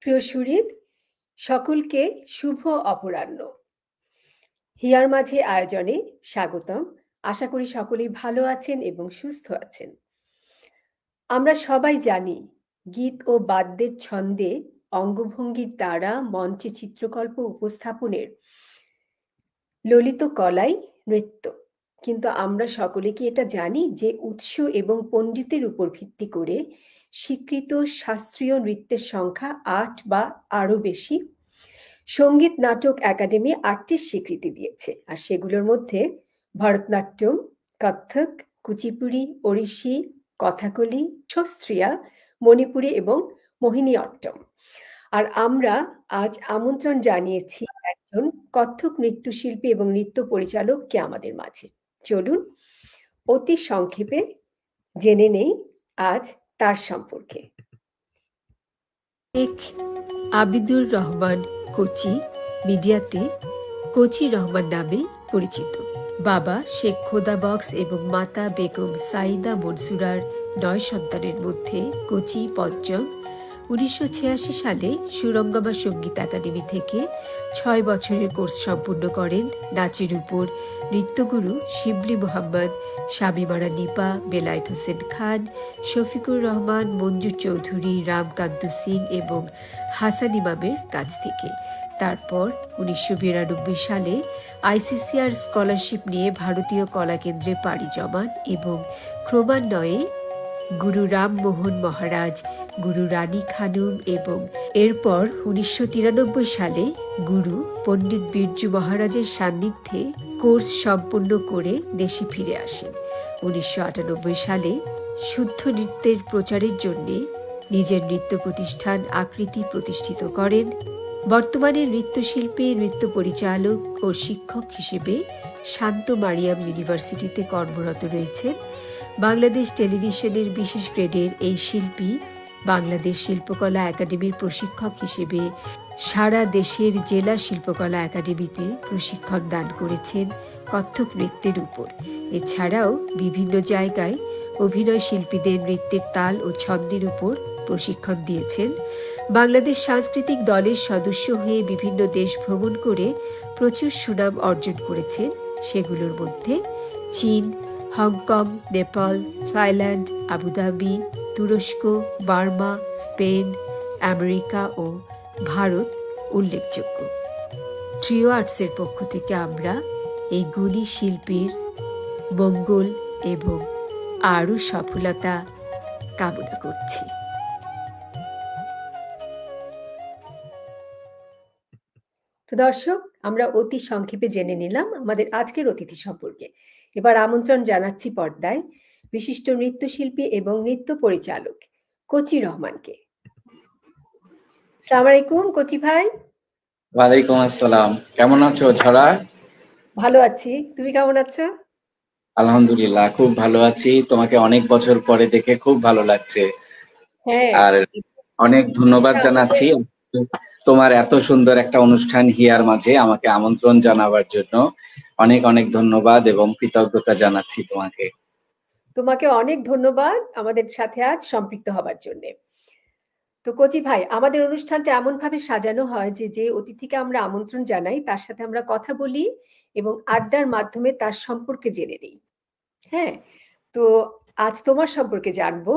প্রিয় সুহৃদ, সকলকে শুভ অপরাহ্ন। হিয়ার মাঝে আয়োজনে স্বাগতম। আশা করি সকলেই ভালো আছেন এবং সুস্থ আছেন। আমরা সবাই জানি গীত ও বাদ্যের ছন্দে অঙ্গভঙ্গির দ্বারা মঞ্চে চিত্রকল্প উপস্থাপনের ললিত কলাই নৃত্য। কিন্তু আমরা সকলে কি এটা জানি যে উৎস এবং পণ্ডিতের উপর ভিত্তি করে স্বীকৃত শাস্ত্রীয় নৃত্যের সংখ্যা ৮ বা আরো বেশি। সঙ্গীত নাটক একাডেমি ৮টির স্বীকৃতি দিয়েছে, আর সেগুলোর মধ্যে ভরতনাট্যম, কত্থক, কুচিপুড়ি, ওড়িশি, কথাকলি, সস্ত্রিয়া, মণিপুরী এবং মোহিনীঅট্টম। আর আমরা আজ আমন্ত্রণ জানিয়েছি একজন কত্থক নৃত্যশিল্পী এবং নৃত্য পরিচালককে আমাদের মাঝে। চলুন অতি সংক্ষেপে জেনে নেই আজ তার সম্পর্কে। শেখ আবিদুর রহমান কোচি মিডিয়াতে কোচি রহমান নামে পরিচিত। বাবা শেখ খোদা বক্স এবং মাতা বেগম সাইদা মনসুরার 9 সন্তানের মধ্যে কোচি পঞ্চম। 1986 সালে সুরঙ্গমা সঙ্গীত একাডেমি থেকে 6 বছরের কোর্স সম্পূর্ণ করেন। নাচের উপর নৃত্যগুরু শিবলি মোহাম্মদ, শামীমারা নিপা, বেলায়েত হোসেন খান, শফিকুর রহমান, মঞ্জু চৌধুরী, রামকান্ত সিং এবং হাসান ইমামের কাছ থেকে। তারপর 1992 সালে আইসিসিআর স্কলারশিপ নিয়ে ভারতীয় কলা কেন্দ্রে পাড়ি জমান এবং ক্রমান্বয়ে গুরু রামমোহন মহারাজ, গুরু রানী খানুম এবং এরপর 1993 সালে গুরু পণ্ডিত বিরজু মহারাজের সান্নিধ্যে কোর্স সম্পন্ন করে দেশে ফিরে আসেন। 1998 সালে শুদ্ধ নৃত্যের প্রচারের জন্য নিজের নৃত্য প্রতিষ্ঠান আকৃতি প্রতিষ্ঠিত করেন। বর্তমানে নৃত্যশিল্পী, নৃত্য পরিচালক ও শিক্ষক হিসেবে শান্ত মারিয়াম ইউনিভার্সিটিতে কর্মরত রয়েছেন। বাংলাদেশ টেলিভিশনের বিশেষ গ্রেডের এই শিল্পী বাংলাদেশ শিল্পকলা একাডেমির প্রশিক্ষক হিসেবে সারা দেশের জেলা শিল্পকলা একাডেমিতে প্রশিক্ষণ দান করেছেন কত্থক নৃত্যের উপর। এছাড়াও বিভিন্ন জায়গায় অভিনয় শিল্পীদের নৃত্যের তাল ও ছন্দের উপর প্রশিক্ষণ দিয়েছেন। বাংলাদেশ সাংস্কৃতিক দলের সদস্য হয়ে বিভিন্ন দেশ ভ্রমণ করে প্রচুর সুনাম অর্জন করেছেন। সেগুলোর মধ্যে চীন, হংকং, নেপাল, থাইল্যান্ড, আবুধাবি, তুরস্ক, বার্মা, স্পেন, আমেরিকা ও ভারত উল্লেখযোগ্য। ট্রিও আর্টসের পক্ষ থেকে আমরা এই গুণী শিল্পীর মঙ্গল এবং আরও সফলতা কামনা করছি। দর্শক, আমরা অতি সংক্ষেপে জেনে নিলাম আমাদের আজকের অতিথি সম্পর্কে। এবার আমন্ত্রণ জানাচ্ছি পর্দায় বিশিষ্ট নৃত্যশিল্পী এবং নৃত্য পরিচালক কোচি রহমানকে। আসসালামু আলাইকুম কোচি ভাই। ওয়ালাইকুম আসসালাম। কেমন আছো ছড়া? ভালো আছি, তুমি কেমন আছো? আলহামদুলিল্লাহ, খুব ভালো আছি। তোমাকে অনেক বছর পরে দেখে খুব ভালো লাগছে। হ্যাঁ, আর অনেক ধন্যবাদ জানাচ্ছি তোমার এত সুন্দর একটা অনুষ্ঠান হিয়ার মাঝে আমাকে আমন্ত্রণ জানাবার জন্য। অনেক অনেক ধন্যবাদ এবং কৃতজ্ঞতা জানাচ্ছি তোমাকে। তোমাকে অনেক ধন্যবাদ আমাদের সাথে আজ সম্পৃক্ত হবার জন্য। তো কোচি ভাই, আমাদের অনুষ্ঠানটা এমন ভাবে সাজানো হয় যে যে অতিথিকে আমরা আমন্ত্রণ জানাই তার সাথে আমরা কথা বলি এবং আড্ডার মাধ্যমে তার সম্পর্কে জেনে নিই। হ্যাঁ, তো আজ তোমার সম্পর্কে জানবো।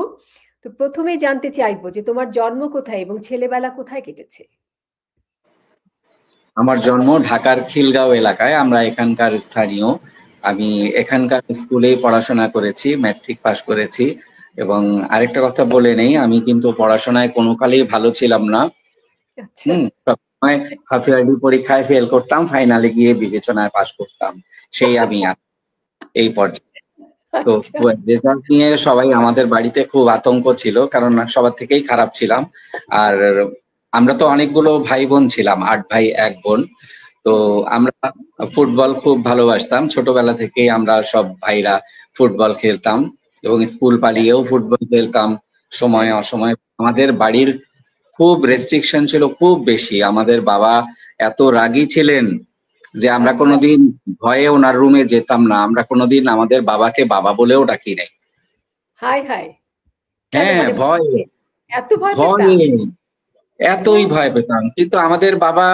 তো প্রথমেই জানতে চাইবো যে তোমার জন্ম কোথায় এবং ছেলেবেলা কোথায় কেটেছে? আমার জন্ম ঢাকার খিলগাঁও এলাকায়, আমরা এখানকার স্থানীয়। আমি এখানকার স্কুলেই পড়াশোনা করেছি, ম্যাট্রিক পাশ করেছি। এবং আরেকটা কথা বলে নেই, আমি কিন্তু পড়াশোনায় কোনো কালেই ভালো ছিলাম না। সবসময় হাফ ইয়ারলি পরীক্ষায় ফেল করতাম, ফাইনালে গিয়ে বিবেচনায় পাশ করতাম। সেই আমি এই পর্যায়ে। তো রেজাল্ট নিয়ে সবাই আমাদের বাড়িতে খুব আতঙ্ক ছিল, কারণ সবার থেকেই খারাপ ছিলাম। আর আমরা তো অনেকগুলো ভাই বোন ছিলাম, 8 ভাই 1 বোন। তো আমরা ফুটবল খুব ভালোবাসতাম, ছোটবেলা থেকেই আমরা সব ভাইরা ফুটবল খেলতাম এবং স্কুল পালিয়েও ফুটবল খেলতাম সময় অসময়। আমাদের বাড়ির খুব রেস্ট্রিকশন ছিল, খুব বেশি। আমাদের বাবা এত রাগী ছিলেন যে আমরা কোনোদিন ভয়ে ওনার রুমে যেতাম না, আমরা কোনোদিন আমাদের বাবাকে বাবা বলেও ডাকি নাই। হাই হাই, হ্যাঁ, ভয়, এত ভয় পেতাম? এতই ভয় পেতাম, কিন্তু আমাদের বাবা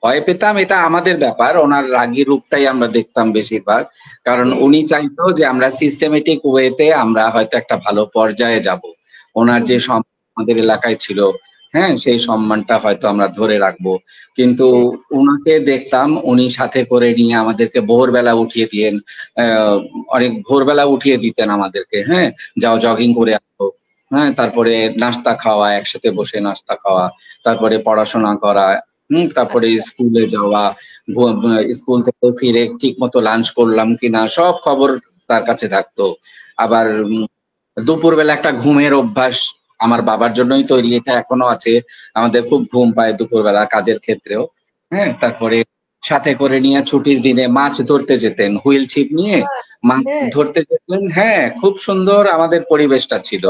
ভয় পেতাম এটা আমাদের ব্যাপার, ওনার রাগী রূপটাই আমরা দেখতাম বেশিরভাগ, কারণ উনি চাইতো যে আমরা সিস্টেমেটিক ওয়েতে আমরা হয়তো একটা ভালো পর্যায়ে যাব, ওনার যে আমাদের এলাকায় ছিল, হ্যাঁ, সেই সম্মানটা হয়তো আমরা ধরে রাখবো। কিন্তু উনাকে দেখতাম উনি সাথে করে নিয়ে আমাদেরকে ভোরবেলা উঠিয়ে দিতেন, অনেক ভোরবেলা উঠিয়ে দিতেন আমাদেরকে, হ্যাঁ, যাও জগিং করে আসো, হ্যাঁ, তারপরে নাস্তা খাওয়া, একসাথে বসে নাস্তা খাওয়া, তারপরে পড়াশোনা করা, তারপরে স্কুলে যাওয়া, স্কুল থেকে ফিরে ঠিক মতো লাঞ্চ করলাম কিনা সব খবর তার কাছে থাকতো। আবার দুপুরবেলা একটা ঘুমের অভ্যাস আমার বাবার জন্যই তৈরি, এটা এখনো আছে, আমাদের খুব ঘুম পায় দুপুরবেলা কাজের ক্ষেত্রেও, হ্যাঁ। তারপরে সাথে করে নিয়ে ছুটির দিনে মাছ ধরতে যেতেন, হুইল ছিপ নিয়ে মাছ ধরতে যেতেন, হ্যাঁ, খুব সুন্দর আমাদের পরিবেশটা ছিল,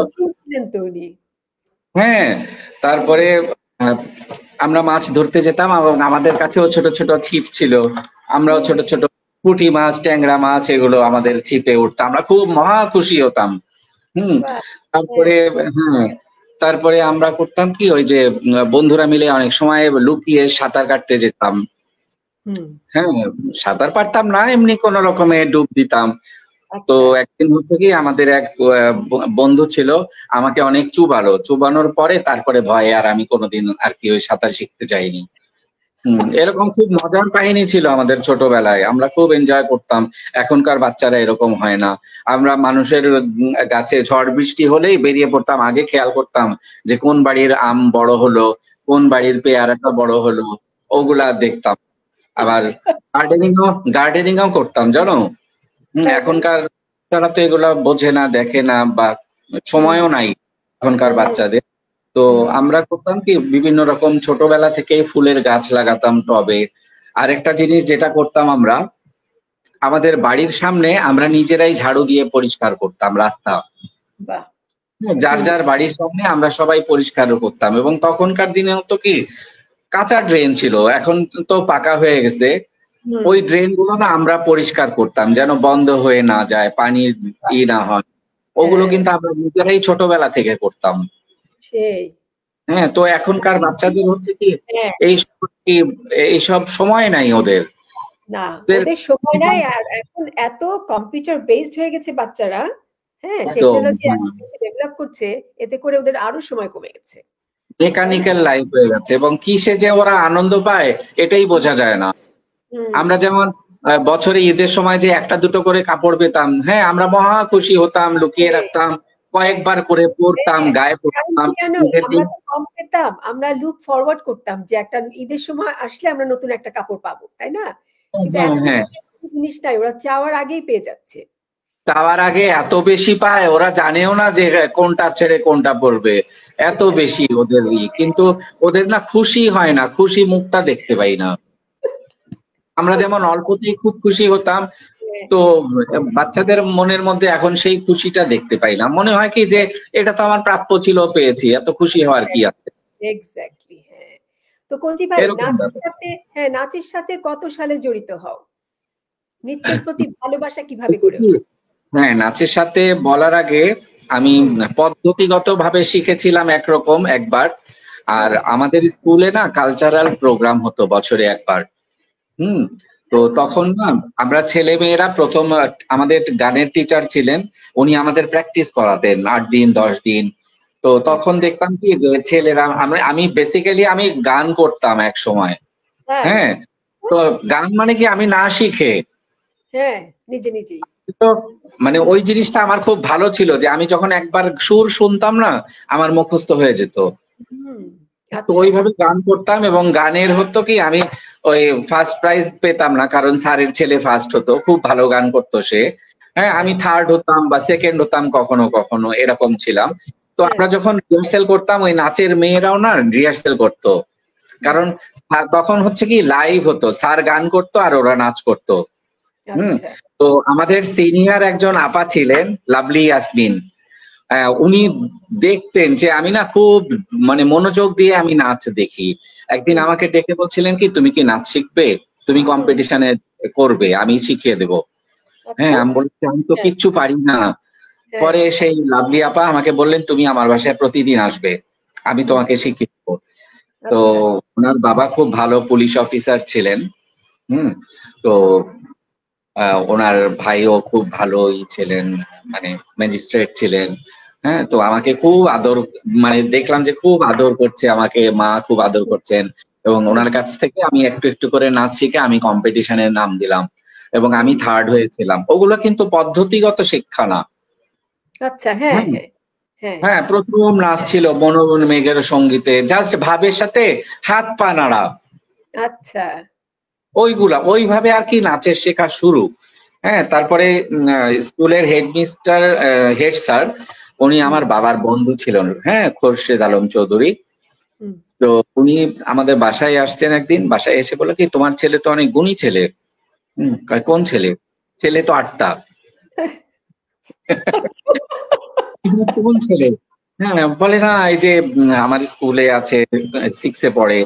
হ্যাঁ। তারপরে আমরা মাছ ধরতে যেতাম এবং আমাদের কাছেও ছোট ছোট ছিপ ছিল, আমরাও ছোট ছোট পুঁটি মাছ, ট্যাংরা মাছ এগুলো আমাদের ছিপে উঠতাম, আমরা খুব মহা খুশি হতাম। তারপরে হ্যাঁ, তারপরে আমরা করতাম কি, ওই যে বন্ধুরা মিলে অনেক সময় লুকিয়ে সাঁতার কাটতে যেতাম, হ্যাঁ, সাঁতার পারতাম না, এমনি কোন রকমে ডুব দিতাম। তো একদিন হচ্ছে কি, আমাদের এক বন্ধু ছিল, আমাকে অনেক চুবানোর পরে তারপরে ভয়ে আর আমি কোনোদিন আর কি ওই সাঁতার শিখতে যাইনি। এরকম খুব মজার কাহিনী ছিল আমাদের ছোটবেলায়, আমরা খুব এনজয় করতাম। এখনকার বাচ্চারা এরকম হয় না, আমরা মানুষের গাছে ঝড় বৃষ্টি হলেই বেরিয়ে পড়তাম, আগে খেয়াল করতাম যে কোন বাড়ির আম বড় হলো, কোন বাড়ির পেয়ারাটা বড় হলো, ওগুলা দেখতাম। আবার গার্ডেনিংও করতাম, জানো। এখনকার তারা তো এগুলা বোঝে না, দেখে না, বা সময়ও নাই এখনকার বাচ্চাদের। তো আমরা করতাম কি, বিভিন্ন রকম ছোটবেলা থেকে ফুলের গাছ লাগাতাম টবে। আরেকটা জিনিস যেটা করতাম, আমরা আমাদের বাড়ির সামনে আমরা নিজেরাই ঝাড়ু দিয়ে পরিষ্কার করতাম রাস্তা, যার যার বাড়ির সামনে আমরা সবাই পরিষ্কার করতাম। এবং তখনকার দিনে তো কি কাঁচা ড্রেন ছিল, এখন তো পাকা হয়ে গেছে, ওই ড্রেন গুলো না আমরা পরিষ্কার করতাম যেন বন্ধ হয়ে না যায়, পানির না হয়, ওগুলো কিন্তু আমরা নিজেরাই ছোটবেলা থেকে করতাম। হ্যাঁ, তো এখনকার বাচ্চাদের হচ্ছে কি এইসব সময় নাই ওদের, না ওদের সময় নাই, আর এখন এত কম্পিউটার বেসড হয়ে গেছে বাচ্চারা, হ্যাঁ, টেকনোলজি ডেভেলপ করছে, এতে করে ওদের আরো সময় কমে গেছে, মেকানিক্যাল লাইফ হয়ে গেছে, এবং কিসে যে ওরা আনন্দ পায় এটাই বোঝা যায় না। আমরা যেমন বছরে ঈদের সময় যে একটা দুটো করে কাপড় পেতাম, হ্যাঁ, আমরা মহা খুশি হতাম, লুকিয়ে রাখতাম, কয়েকবার করে পরতাম, গায়ে পরতাম, কম পেতাম, আমরা লুক ফরওয়ার্ড করতাম যে একটা ঈদের সময় আসলে আমরা নতুন একটা কাপড় পাবো, তাই না? জিনিস নাই, ওরা চাওয়ার আগেই পেয়ে যাচ্ছে, চাওয়ার আগে এত বেশি পায়, ওরা জানেও না যে কোনটা ছেড়ে কোনটা পরবে, এত বেশি ওদের কিন্তু ওদের না খুশি হয় না, খুশি মুখটা দেখতে পাই না। আমরা যেমন অল্পতেই খুব খুশি হতাম, তো বাচ্চাদের মনের মধ্যে এখন সেই খুশিটা দেখতে পাই না, মনে হয় কি যে এটা তো আমার প্রাপ্য ছিল, পেয়েছি, এত খুশি হওয়ার কি আছে। এক্স্যাক্টলি, হ্যাঁ। তো কঞ্চি ভাই, নাচের সাথে কত সালে জড়িত হও? নৃত্যের প্রতি ভালোবাসা কিভাবে গড়ে ওঠে? হ্যাঁ, নাচের সাথে বলার আগে আমি পদ্ধতিগতভাবে শিখেছিলাম একরকম একবার, আর আমাদের স্কুলে না কালচারাল প্রোগ্রাম হতো বছরে একবার। তো তখন না আমরা ছেলে মেয়েরা প্রথম, আমাদের গানের টিচার ছিলেন, উনি আমাদের প্র্যাকটিস করাতেন 8 দিন 10 দিন। তো তখন দেখতাম কি ছেলেরা, আমি বেসিক্যালি আমি গান করতাম এক সময়, হ্যাঁ। তো গান মানে কি আমি না শিখে, হ্যাঁ, নিজে নিজেই, তো মানে ওই জিনিসটা আমার খুব ভালো ছিল যে আমি যখন একবার সুর শুনতাম না আমার মুখস্থ হয়ে যেত। তো ওইভাবে গান করতাম, এবং গানের হতো কি আমি ওই ফার্স্ট প্রাইজ পেতাম না, কারণ স্যারের ছেলে ফার্স্ট হতো, খুব ভালো গান করতো সে, হ্যাঁ, আমি থার্ড হতাম বা সেকেন্ড হতাম কখনো কখনো, এরকম ছিলাম। তো আমরা যখন রিহার্সেল করতাম, ওই নাচের মেয়েরাও না রিহার্সেল করতো, কারণ তখন হচ্ছে কি লাইভ হতো, স্যার গান করতো আর ওরা নাচ করতো। তো আমাদের সিনিয়র একজন আপা ছিলেন, লাভলি ইয়াসমিন, উনি দেখতেন যে আমি না খুব মানে মনোযোগ দিয়ে আমি নাচ দেখি। একদিন আমাকে ডেকে বলছিলেন কি, তুমি কি নাচ শিখবে, তুমি কম্পিটিশনে করবে, আমি শিখিয়ে দেবো। হ্যাঁ, আমি বলছি আমি তো কিচ্ছু পারি না। পরে সেই লাভলি আপা আমাকে বললেন, তুমি আমার বাসায় প্রতিদিন আসবে, আমি হুম। তোমাকে শিখিয়ে দেবো। তো আচ্ছা। ওনার বাবা খুব ভালো পুলিশ অফিসার ছিলেন। তো ওনার ভাইও খুব ভালোই ছিলেন, মানে ম্যাজিস্ট্রেট ছিলেন। হ্যাঁ, তো আমাকে খুব আদর, মানে দেখলাম যে খুব আদর করছে আমাকে, মা খুব আদর করছেন, এবং হুম, ওনার কাছ থেকে আমি একটু একটু করে নাচ শিখে আমি কম্পিটিশনে নাম দিলাম, এবং আমি হুম। থার্ড হয়েছিলাম। ওগুলো কিন্তু পদ্ধতিগত শিক্ষা না। আচ্ছা, হ্যাঁ, হ্যাঁ, হ্যাঁ, হ্যাঁ। হ্যাঁ, প্রথম নাচ ছিল বনবন মেঘের সঙ্গীতে, জাস্ট ভাবের সাথে হাত পা নাড়া, আচ্ছা। ওইগুলা ওইভাবে আর কি নাচের শেখা শুরু। হ্যাঁ, তারপরে স্কুলের হেডমিস্টার, হেড স্যার, উনি হুম, আমার বাবার বন্ধু ছিলেন, হ্যাঁ, খোরশেদ আলম চৌধুরী। হুম। তো উনি আমাদের বাসায় আসছেন একদিন, বাসায় এসে বলে কি, তোমার ছেলে তো অনেক গুণী ছেলে। কয়, কোন ছেলে? ছেলে তো 8টা। আচ্ছা। কোন ছেলে? হ্যাঁ, বলে না, এই যে আমার স্কুলে আছে, 6 এ পড়ে,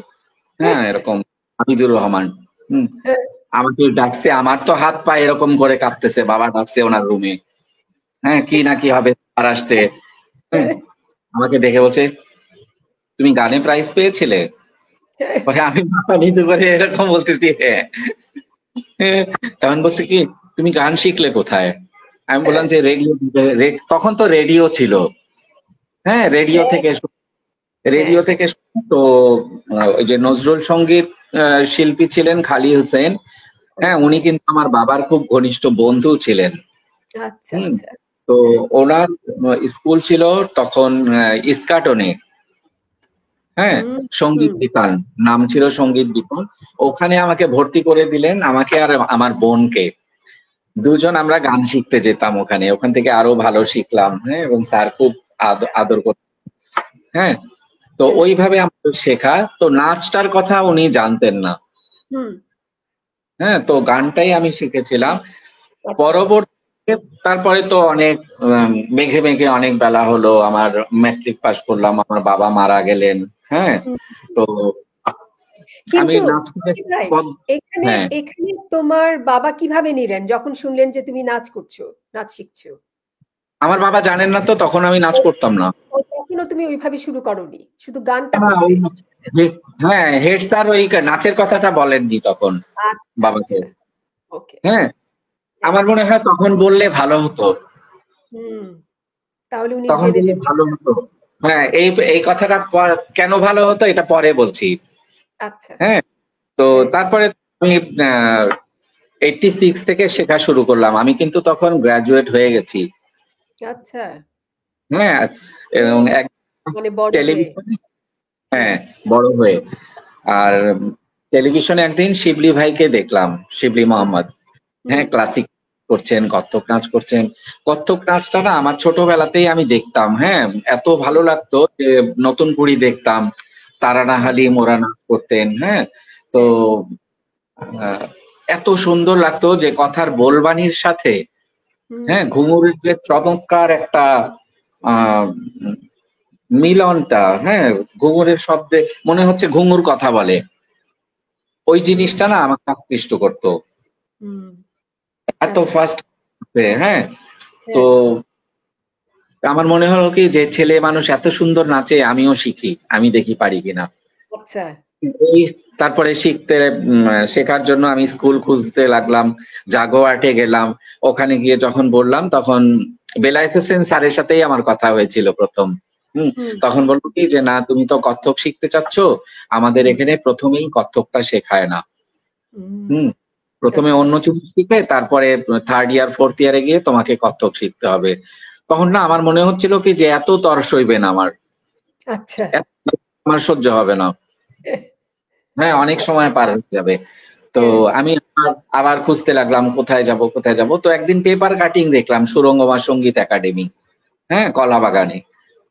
হ্যাঁ, এরকম হামিদুর রহমান। হুম হ্যাঁ, আমাকে ডাকছে, আমার তো হাত পা এরকম করে কাঁপতেছে, বাবা ডাকছে ওনার রুমে। হ্যাঁ, কি না কি হবে, আর আসছে। হ্যাঁ, হ্যাঁ, আমাকে দেখে বলছে, তুমি গানে প্রাইজ পেয়েছিলে? হ্যাঁ, পরে আমি মাথা নিচু করে এরকম বলতেছি, হ্যাঁ। হ্যাঁ, তখন বলছে কি, তুমি গান শিখলে কোথায়? আমি বললাম হ্যাঁ, যে রেডিও, তখন তো রেডিও ছিল। হ্যাঁ, হ্যাঁ, হ্যাঁ। রেডিও থেকে তো ওই যে নজরুল সঙ্গীত শিল্পী ছিলেন খালি হোসেন। হ্যাঁ, উনি ওকে। কিন্তু আমার বাবার খুব ঘনিষ্ঠ বন্ধু ছিলেন। আচ্ছা, হুম আচ্ছা। তো হ্যাঁ। ওনার স্কুল ছিল তখন ইস্কাটনে। হ্যাঁ, হুম, সঙ্গীত হুম। বিতান নাম ছিল, সঙ্গীত বিতান। ওখানে আমাকে ভর্তি করে দিলেন, আমাকে আর আমার বোনকে। দুজন আমরা গান শিখতে যেতাম ওখানে, ওখান থেকে আরো ভালো শিখলাম। হ্যাঁ, এবং স্যার খুব আদর করতেন। হ্যাঁ, তো হ্যাঁ। ওইভাবে আমাদের শেখা। তো নাচটার কথা উনি জানতেন না। হুম। হ্যাঁ, তো গানটাই আমি শিখেছিলাম। আচ্ছা। পরবর্তীতে তারপরে তো অনেক মেঘে মেঘে অনেক বেলা হলো, আমার ম্যাট্রিক পাস করলাম, আমার বাবা মারা গেলেন। হ্যাঁ, হুম। তো আমি কিন্তু নাচ শিখে সজীব ভাই, এখানে হ্যাঁ, এখানে তোমার বাবা কিভাবে নিলেন যখন শুনলেন যে তুমি নাচ করছো, নাচ শিখছো? আমার বাবা জানেন না, তো তখন আমি নাচ ও করতাম না। ও তখনও তুমি ওইভাবে শুরু করোনি। শুধু গানটা না, করতে। হ্যাঁ, হেড স্যার ওই নাচের কথাটা বলেননি তখন আচ্ছা, বাবাকে। আচ্ছা। ওকে। হ্যাঁ, হ্যাঁ। আমার মনে হয় তখন বললে ভালো হতো, হুম। তাহলে উনি তখন জেনে বললে যেতেন। ভালো হতো। হ্যাঁ, এই এই কথাটা কেন ভালো হতো এটা পরে বলছি। আচ্ছা। হ্যাঁ, তো হ্যাঁ। তারপরে আমি 86 থেকে শেখা শুরু করলাম, আমি কিন্তু তখন গ্রাজুয়েট হয়ে গেছি। আচ্ছা। হ্যাঁ, ও এবং এক মানে বড় হয়ে। টেলিভিশনে, হুম, হ্যাঁ, বড় হয়ে। আর টেলিভিশনে একদিন শিবলি ভাইকে দেখলাম, শিবলি মোহাম্মদ। হুম, হ্যাঁ, ক্লাসিক করছেন, কত্থক নাচ করছেন। কত্থক নাচটা না আমার ছোটবেলাতেই আমি দেখতাম। হ্যাঁ, এত ভালো লাগতো যে নতুন কুড়ি দেখতাম, তারানা হুম, হালিম ওরা নাচ করতেন। হ্যাঁ, তো হ্যাঁ, আহ, এত সুন্দর লাগতো যে কথার বোলবাণীর সাথে, হুম, হ্যাঁ, ঘুঙুরের যে চমৎকার একটা আহ উম, মিলনটা, হ্যাঁ, ঘুঙুরের শব্দে মনে হচ্ছে ঘুঙুর কথা বলে, ওই হুম, জিনিসটা না আমাকে আকৃষ্ট করতো হুম। এত আচ্ছা। ফার্স্ট। হ্যাঁ, তো হ্যাঁ, আমার মনে হলো কি, যে ছেলে মানুষ এত সুন্দর নাচে, আমিও শিখি, আমি দেখি পারি কিনা। আচ্ছা। এই তারপরে শেখার জন্য আমি স্কুল খুঁজতে লাগলাম, জাগো আর্টে গেলাম। ওখানে গিয়ে যখন বললাম, তখন বেলায়েত হোসেন স্যারের সাথেই আমার কথা হয়েছিল প্রথম। হুম হুম, তখন বললো কি যে, না, তুমি তো কত্থক শিখতে চাচ্ছ, আমাদের হুম, এখানে প্রথমেই কত্থকটা শেখায় না। হুম। হুম প্রথমে আচ্ছা, অন্য জিনিস শিখে, তারপরে থার্ড ইয়ার ফোর্থ ইয়ারে গিয়ে তোমাকে কত্থক শিখতে হবে। তখন না আমার মনে হচ্ছিল কি যে এত তর সইবে না আমার, আচ্ছা। এত আমার সহ্য হবে না। হ্যাঁ, অনেক সময় পার হয়ে যাবে। তো হ্যাঁ, আমি আবার খুঁজতে লাগলাম, কোথায় যাব কোথায় যাব। তো একদিন পেপার কাটিং দেখলাম, সুরঙ্গমা সঙ্গীত একাডেমি, হ্যাঁ, কলাবাগানে।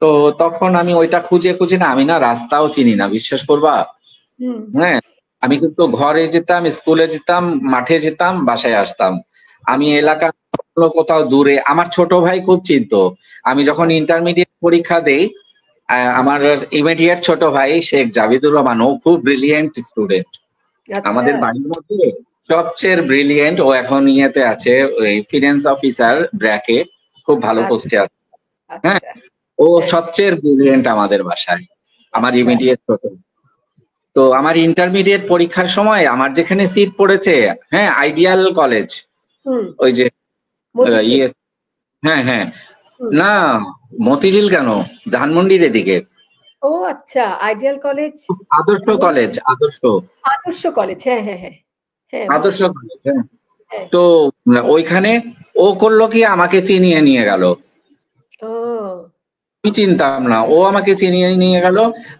তো তখন আমি ওইটা খুঁজে খুঁজে না, আমি না রাস্তাও চিনি না, বিশ্বাস করবা। হুম, হ্যাঁ, আমি কিন্তু ঘরে যেতাম, স্কুলে যেতাম, মাঠে যেতাম, বাসায় আসতাম। আমি আচ্ছা, এলাকা কোথাও দূরে, আমার ছোট ভাই খুব চিনতো। আমি যখন আচ্ছা, ইন্টারমিডিয়েট পরীক্ষা দেই, আমার ইমিডিয়েট ছোট ভাই শেখ জাভিদুর রহমান, ও খুব ব্রিলিয়েন্ট স্টুডেন্ট, আচ্ছা, আমাদের বাড়ির মধ্যে সবচেয়ে ব্রিলিয়েন্ট। ও এখন ইয়েতে আছে, ওই ফিনান্স অফিসার ব্র্যাকে, খুব ভালো পোস্টে আচ্ছা, আছে। হ্যাঁ, আচ্ছা। ও হ্যাঁ, সবচেয়ে ব্রিলিয়েন্ট আমাদের বাসায়। আমার আচ্ছা। ইমিডিয়েট ছোট। তো আমার ইন্টারমিডিয়েট পরীক্ষার সময় আমার যেখানে সিট পড়েছে, হ্যাঁ, আইডিয়াল কলেজ, হুম। ওই যে মতিঝিল। ইয়ে, হ্যাঁ হ্যাঁ, হুম। না মতিঝিল কেন, ধানমন্ডির এদিকে ও আচ্ছা, আইডিয়াল কলেজ। আদর্শ কলেজ, আদর্শ আদর্শ কলেজ, হ্যাঁ হ্যাঁ হ্যাঁ হ্যাঁ, আদর্শ বুঝছি। কলেজ, হ্যাঁ। হ্যাঁ। তো ওইখানে ও করলো কি, আমাকে চিনিয়ে নিয়ে গেল। ও আমি চিনতাম না, ও আমাকে চিনিয়ে নিয়ে গেল,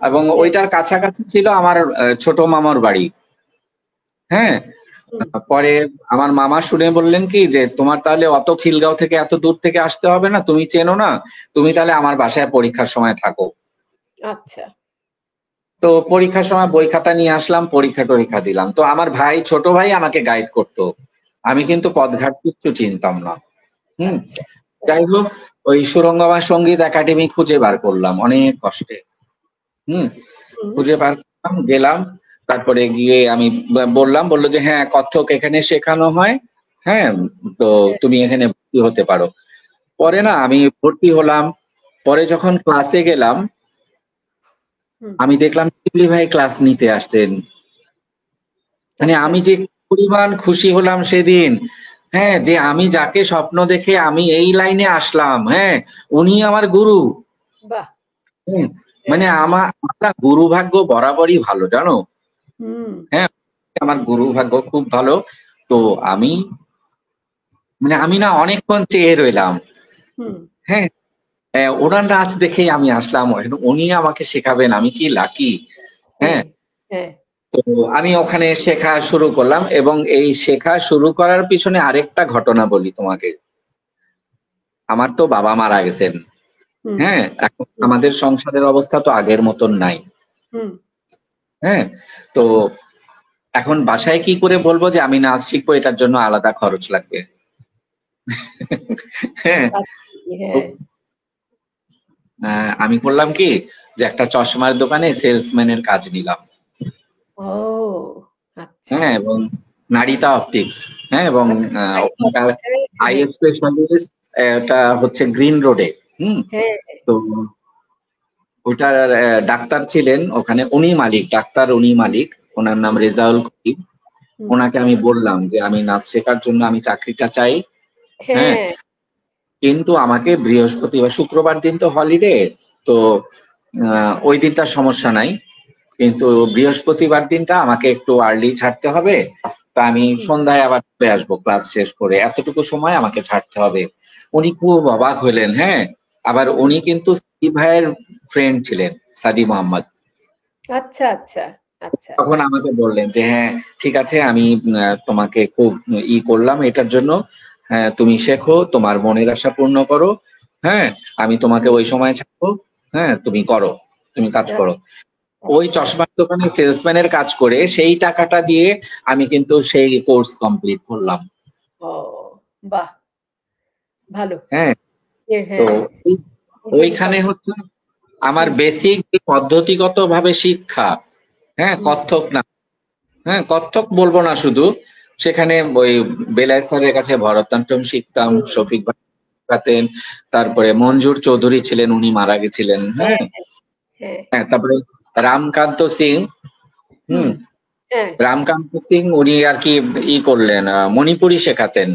এবং হ্যাঁ। ওইটার কাছাকাছি ছিল আমার ছোট মামার বাড়ি। হ্যাঁ, হুম। পরে আমার মামা শুনে বললেন কি, যে তোমার তাহলে অত খিলগাঁও থেকে এত দূর থেকে আসতে হবে না, তুমি চেনো না, তুমি তাহলে আমার বাসায় পরীক্ষার সময় থাকো। আচ্ছা। তো পরীক্ষার সময় বই খাতা নিয়ে আসলাম, পরীক্ষা টরীক্ষা দিলাম। তো আমার ভাই, ছোট ভাই আমাকে গাইড করতো, আমি কিন্তু পথঘাট কিচ্ছু চিনতাম না। হুম, আচ্ছা। যাই হোক, ওই সুরঙ্গমা সঙ্গীত একাডেমি খুঁজে বার করলাম অনেক কষ্টে। হুম, হুম। খুঁজে বার করলাম, গেলাম। তারপরে গিয়ে আমি বললো যে হ্যাঁ, কত্থক এখানে শেখানো হয়, হ্যাঁ, তো হ্যাঁ। তুমি এখানে ভর্তি হতে পারো। পরে না আচ্ছা। আমি ভর্তি হলাম। পরে যখন ক্লাসে গেলাম, হুম। আমি দেখলাম শিবলি ভাই ক্লাস নিতে আসছেন। মানে আচ্ছা। আমি যে পরিমাণ খুশি হলাম সেদিন, হ্যাঁ, যে আমি যাকে স্বপ্ন দেখে আমি এই লাইনে আসলাম, হ্যাঁ, উনি আমার গুরু। বাহ! হুম, হ্যাঁ। মানে আমার গুরু ভাগ্য বরাবরই ভালো, জানো। হুম। হ্যাঁ, আমার গুরু ভাগ্য খুব ভালো। তো আমি, মানে আমি না অনেকক্ষণ চেয়ে রইলাম। হুম। হ্যাঁ, ওনার নাচ দেখেই আমি আসলাম, উনি আমাকে শেখাবেন, আমি কি লাকি। হ্যাঁ। হ্যাঁ, হ্যাঁ। তো আমি ওখানে শেখা শুরু করলাম, এবং এই শেখা শুরু করার পিছনে আরেকটা ঘটনা বলি তোমাকে। আমার তো বাবা মারা গেছেন। হুম। হ্যাঁ, এখন হুম। আমাদের সংসারের অবস্থা তো আগের মতন নাই। হুম। হ্যাঁ, তো এখন বাসায় কি করে বলবো যে আমি নাচ শিখবো, এটার জন্য আলাদা খরচ লাগবে। হ্যাঁ, তো হ্যাঁ। আমি করলাম কি, যে একটা চশমার দোকানে সেলসম্যানের কাজ নিলাম। ও আচ্ছা। হ্যাঁ, এবং নারিতা অপটিক্স, হ্যাঁ, এবং আচ্ছা, নাইস ওখানকার অফিস, হ্যাঁ, আই হ্যাঁ, স্পেশালিস্ট, ওটা হচ্ছে গ্রিন রোডে। হুম, হ্যাঁ, হ্যাঁ। তো ওটার ডাক্তার ছিলেন ওখানে, উনি মালিক, ডাক্তার উনি মালিক, ওনার নাম হুম। রেজাউল করিম। হুম। ওনাকে আমি বললাম যে আমি নাচ শেখার জন্য আমি চাকরিটা চাই। হ্যাঁ, হ্যাঁ। কিন্তু আমাকে বৃহস্পতিবার, শুক্রবার দিন তো হলিডে, তো ওই দিনটা সমস্যা নাই, কিন্তু বৃহস্পতিবার দিনটা আমাকে একটু আর্লি ছাড়তে হবে। তা আমি হুম। সন্ধ্যায় আবার চলে আসবো ক্লাস শেষ করে, এতটুকু সময় আমাকে ছাড়তে হবে। উনি খুব অবাক হলেন। হ্যাঁ, আবার হুম। উনি কিন্তু সাদি ভাইয়ের ফ্রেন্ড ছিলেন, সাদি মোহাম্মদ। আচ্ছা, আচ্ছা, আচ্ছা। তখন আমাকে বললেন যে হ্যাঁ, ঠিক আছে, আমি তোমাকে খুব করলাম এটার জন্য। হ্যাঁ, তুমি শেখো, তোমার মনের আশা পূর্ণ করো। হ্যাঁ, আমি তোমাকে হুম। ওই সময় ছাড়বো। হ্যাঁ, তুমি করো, তুমি কাজ করো। আচ্ছা, ওই আচ্ছা। চশমার দোকানে সেলসম্যানের কাজ করে সেই টাকাটা দিয়ে আমি কিন্তু সেই কোর্স কমপ্লিট করলাম। ও বাহ! ভালো। হ্যাঁ, তো হ্যাঁ, ওই- নিজেকে ওইখানে হচ্ছে আমার হুম। বেসিক পদ্ধতিগত ভাবে শিক্ষা। হ্যাঁ, হুম। কত্থক না, হ্যাঁ, কত্থক বলবো না শুধু, সেখানে ওই বেলায়েত স্যারের কাছে ভরতনাট্যম শিখতাম, হুম। শফিক ভাই শেখাতেন, তারপরে মঞ্জুর চৌধুরী ছিলেন, উনি মারা গেছিলেন। হ্যাঁ, হ্যাঁ, হ্যাঁ, হ্যাঁ। হ্যাঁ, তারপরে রামকান্ত সিং। হুম। হুম, হ্যাঁ। রামকান্ত সিং উনি আর কি করলেন, মণিপুরি শেখাতেন।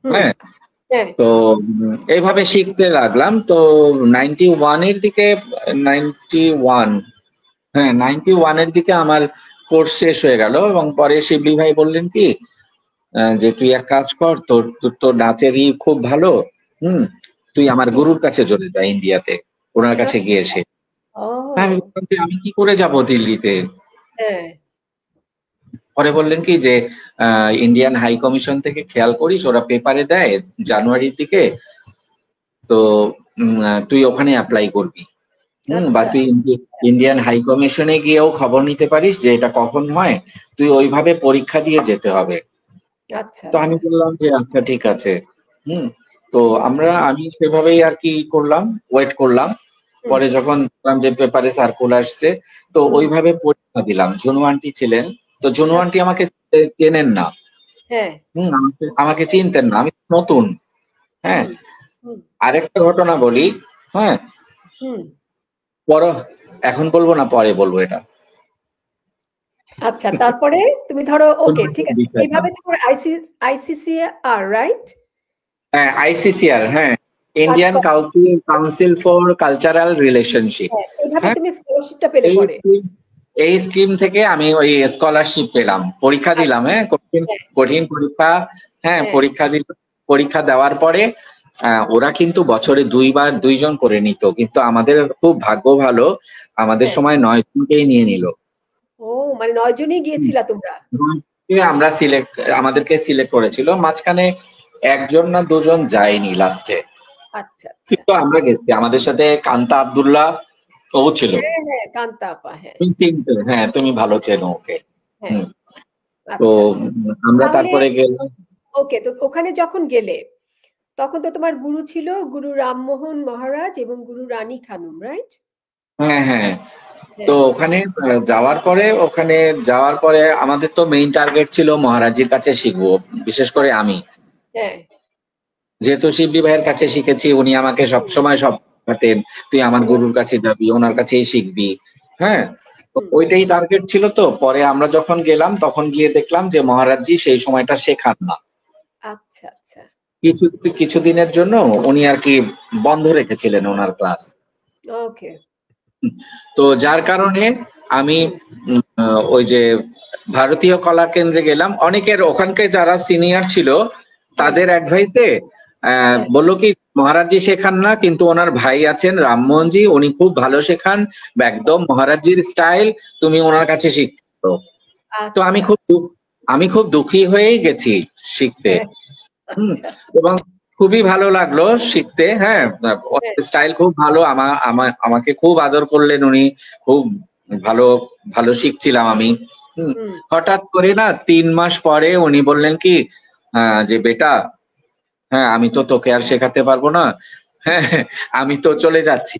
হুম। হ্যাঁ, হ্যাঁ। তো এইভাবে শিখতে লাগলাম। তো 91 এর দিকে, 91, হ্যাঁ 91 এর দিকে আমার কোর্স শেষ হয়ে গেল, এবং পরে শিবলি ভাই বললেন কি, যে তুই এক কাজ কর, তোর তোর তো নাচেরই খুব ভালো। হুম, তুই আমার হুম। গুরুর কাছে চলে যা ইন্ডিয়াতে, ওনার কাছে গিয়ে আচ্ছা। এসে। আমি ও! বললাম যে আমি কি করে যাব দিল্লিতে। হ্যাঁ। পরে বললেন কি যে ইন্ডিয়ান হাই কমিশন থেকে খেয়াল করিস, ওরা পেপারে দেয় জানুয়ারির দিকে, তো তুই ওখানে অ্যাপ্লাই করবি। বা আচ্ছা, তুই ইন্ডিয়ান হাই কমিশনে গিয়েও খবর নিতে পারিস যে এটা কখন হয়, তুই ওইভাবে পরীক্ষা দিয়ে যেতে হবে। আচ্ছা, তো আমি আচ্ছা। বললাম যে আচ্ছা ঠিক আছে। হুম, তো আমি সেভাবেই আর কি করলাম, ওয়েট করলাম। হুম। পরে যখন দেখলাম যে পেপারে সার্কুলার আসছে, তো হুম। ওইভাবে পরীক্ষা দিলাম। ঝুনু আন্টি ছিলেন, তো ঝুনু আন্টি আচ্ছা। আমাকে চেনেন না। হ্যাঁ। আমাকে আমাকে চিনতেন না, আমি নতুন। হ্যাঁ, হুম। হুম। আরেকটা ঘটনা বলি। হ্যাঁ, হুম। পর এখন বলবো না, পরে বলবো এটা। আচ্ছা, তারপরে তুমি ধরো ওকে ঠিক আছে, বিষয়টা। এইভাবে তোমার ICCR রাইট? হ্যাঁ, ICCR, হ্যাঁ, আর Indian council for cultural relationship. হ্যাঁ, এইভাবে হ্যাঁ, তুমি স্কলারশিপটা পেলে এই পরে। এই স্কিম থেকে আমি ওই স্কলারশিপ পেলাম, পরীক্ষা দিলাম। আচ্ছা, হ্যাঁ, কঠিন হ্যাঁ, কঠিন পরীক্ষা। হ্যাঁ, হ্যাঁ, পরীক্ষা দিলাম। পরীক্ষা দেওয়ার পরে ওরা কিন্তু বছরে 2 বার 2জন করে নিত, কিন্তু আমাদের খুব ভাগ্য ভালো, আমাদের হ্যাঁ। সময় 9জনকেই নিয়ে নিল। ও মানে 9 জনই গিয়েছিলা তোমরা? আমরা আমাদেরকে সিলেক্ট করেছিল, মাঝখানে 1জন না 2জন যায়নি লাস্টে, আচ্ছা, আচ্ছা। কিন্তু আমরা গেছি। আমাদের সাথে কান্তা আব্দুল্লাহ ও ছিল। হ্যাঁ, হ্যাঁ, কান্তা আপা, হ্যাঁ, তুমি চিনতে, হ্যাঁ তুমি ভালো চেনো ওকে। হ্যাঁ। হুম। তো আচ্ছা। আমরা তাহলে তারপরে গেলাম। ওকে, তো ওখানে যখন গেলে তখন তো তোমার গুরু ছিল গুরু রামমোহন মহারাজ এবং গুরু রানী খানুম, রাইট? হ্যাঁ, হ্যাঁ। তো হ্যাঁ, ওখানে যাওয়ার পরে আমাদের তো মেইন টার্গেট ছিল মহারাজজির কাছে শিখবো, বিশেষ করে আমি হ্যাঁ। যেহেতু শিবলি ভাইয়ের কাছে শিখেছি, উনি আমাকে সবসময় সব শেখাতেন, তুই আমার হুম, গুরুর কাছে যাবি, ওনার কাছেই শিখবি। হ্যাঁ, তো হুম। ওইটাই টার্গেট ছিল। তো পরে আমরা যখন গেলাম তখন গিয়ে দেখলাম যে মহারাজজি সেই সময়টা শেখান না। আচ্ছা, আচ্ছা। কিছু কিছুদিনের জন্য উনি আর কি বন্ধ রেখেছিলেন ওনার ক্লাস। ওকে। তো যার কারণে আমি হুম, ওই যে ভারতীয় কলা কেন্দ্রে গেলাম। অনেকের ওখানকে যারা সিনিয়র ছিল হুম, তাদের অ্যাডভাইসে হ্যাঁ, বললো কি, মহারাজজি শেখান না, কিন্তু ওনার ভাই আছেন রামমোহনজি, উনি খুব ভালো শেখান, একদম মহারাজজির স্টাইল, তুমি ওনার কাছে শিখতো। তো আচ্ছা, আমি খুব দুঃখী হয়েই গেছি শিখতে। হ্যাঁ, হুম। আচ্ছা, এবং খুবই ভালো লাগলো শিখতে। হ্যাঁ, হ্যাঁ, স্টাইল খুব ভালো, আমাকে খুব আদর করলেন উনি, খুব ভালো ভালো শিখছিলাম আমি। হুম। হুম, হঠাৎ করে না 3 মাস পরে উনি বললেন কি, যে বেটা, হ্যাঁ আমি তো তোকে আর শেখাতে পারবো না, হ্যাঁ আমি তো চলে যাচ্ছি।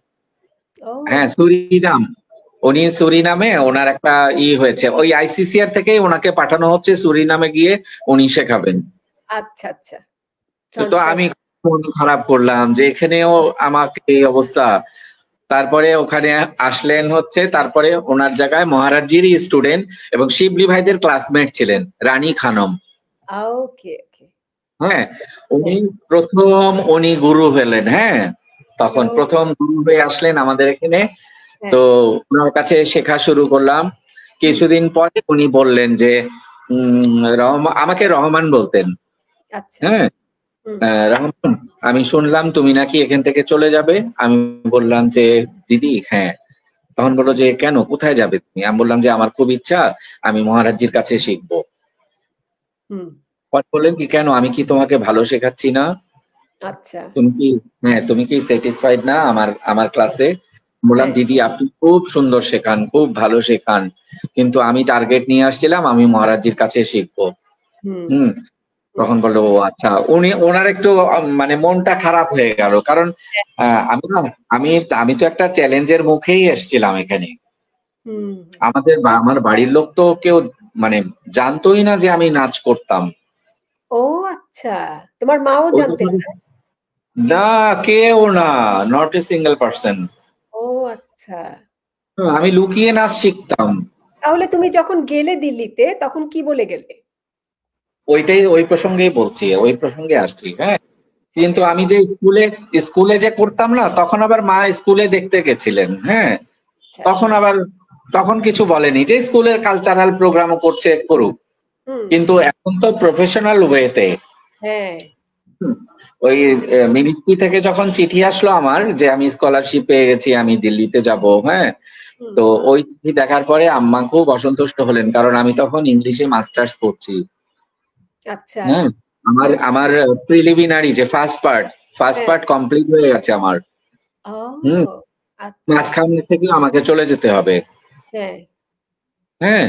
হ্যাঁ, ও সুরিনাম, উনি সুরিনামে ওনার একটা হয়েছে, ওই ICCR থেকেই ওনাকে পাঠানো হচ্ছে সুরিনামে, গিয়ে উনি শেখাবেন। আচ্ছা, আচ্ছা। তো ট্রান্সফার। আমি মন খারাপ করলাম যে এখানেও আমাকে এই অবস্থা। তারপরে ওখানে আসলেন হচ্ছে, তারপরে ওনার জায়গায় মহারাজজিরই স্টুডেন্ট এবং শিবলি ভাইদের ক্লাসমেট ছিলেন রানী খানম। ওকে, ওকে। হ্যাঁ, আচ্ছা। উনি হ্যাঁ, উনি গুরু হলেন। হ্যাঁ, তখন ও প্রথম গুরু হয়ে আসলেন আমাদের এখানে। হ্যাঁ, তো ওনার কাছে শেখা শুরু করলাম। হুম, কিছুদিন পরে উনি বললেন যে আমাকে রহমান বলতেন। আচ্ছা, হ্যাঁ, হুম, রহমান, আমি শুনলাম তুমি নাকি এখান থেকে চলে যাবে। আমি বললাম যে দিদি, হ্যাঁ। তখন বললো যে কেন, কোথায় যাবে তুমি? আমি বললাম যে আমার খুব ইচ্ছা, আমি মহারাজজির কাছে শিখবো। হুম, পরে বললেন কি, কেন, আমি কি তোমাকে ভালো শেখাচ্ছি না? আচ্ছা, তুমি কি, হ্যাঁ তুমি কি স্যাটিসফাইড না আমার আমার ক্লাসে? বললাম হ্যাঁ, দিদি আপনি খুব সুন্দর শেখান, খুব ভালো শেখান, কিন্তু আমি টার্গেট নিয়ে আসছিলাম আমি মহারাজজির কাছে শিখবো। হুম, হুম। হুম, তখন বললো ও আচ্ছা, ওনার একটু মানে মনটা খারাপ হয়ে গেল, কারণ আমি না আমি আমি তো একটা চ্যালেঞ্জের মুখেই এসেছিলাম এখানে। হুম। আমার বাড়ির লোক তো কেউ মানে জানতোই না যে আমি নাচ করতাম। ও আচ্ছা। তোমার মাও ওই জানতেন কথাটা- না? না, কেউ না, নট এ সিঙ্গেল পার্সন। ও আচ্ছা। আমি লুকিয়ে নাচ শিখতাম। তাহলে তুমি যখন গেলে দিল্লিতে তখন কি বলে গেলে? ওই প্রসঙ্গেই বলছি, ওই প্রসঙ্গে আসছি। হ্যাঁ, আচ্ছা, কিন্তু আমি যে স্কুলে যে করতাম না, তখন আবার মা স্কুলে দেখতে গেছিলেন। হ্যাঁ, আচ্ছা। তখন কিছু বলেনি, যে স্কুলের কালচারাল প্রোগ্রামও করছে, করুক। হুম, কিন্তু এখন তো প্রফেশনাল ওয়েতে হ্যাঁ, ওই মিনিস্ট্রি থেকে যখন চিঠি আসলো আমার যে আমি স্কলারশিপ পেয়ে গেছি, আমি দিল্লিতে যাব। হ্যাঁ, হুম, তো ওই চিঠি দেখার পরে আম্মা খুব অসন্তুষ্ট হলেন, কারণ আমি তখন ইংলিশে মাস্টার্স করছি। আচ্ছা। হ্যাঁ, আমার হুম, আমার প্রিলিমিনারি যে ফার্স্ট হ্যাঁ। পার্ট কমপ্লিট হয়ে গেছে আমার। হুম। ও আচ্ছা, মাঝখান আচ্ছা। থেকে আমাকে চলে যেতে হবে। হ্যাঁ, হ্যাঁ,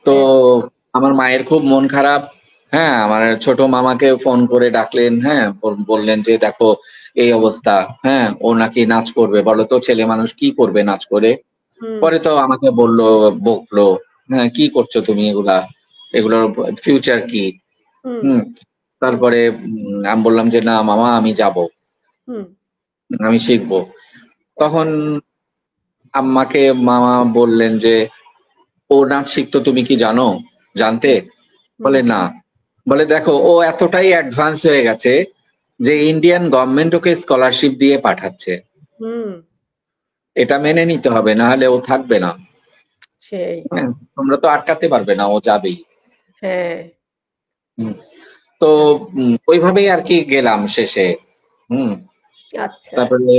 তো হ্যাঁ, আমার মায়ের খুব মন খারাপ। হ্যাঁ, আমার ছোট মামাকে ফোন করে ডাকলেন। হ্যাঁ, বললেন যে দেখো এই অবস্থা। হ্যাঁ, ও নাকি নাচ করবে, বলো তো ছেলে মানুষ কি করবে নাচ করে? হুম, পরে তো আমাকে বকলো, হ্যাঁ কি করছো তুমি এগুলা, এগুলোর ফিউচার কি? হুম, হুম। হুম, তারপরে আমি বললাম যে না মামা, আমি যাব, হুম। আমি শিখবো। আচ্ছা, তখন আম্মাকে মামা বললেন যে ও নাচ শিখতো, তুমি কি জানতে? বলে না। বলে দেখো, ও এতটাই অ্যাডভান্স হয়ে গেছে যে ইন্ডিয়ান গভর্নমেন্ট ওকে স্কলারশিপ দিয়ে পাঠাচ্ছে। হুম। এটা মেনে নিতে হবে, না হলে ও থাকবে না। সেই। হ্যাঁ, তোমরা তো আটকাতে পারবে না, ও যাবেই। হ্যাঁ। হুম, তো ওইভাবেই আর কি গেলাম শেষে। হুম। আচ্ছা। তারপরে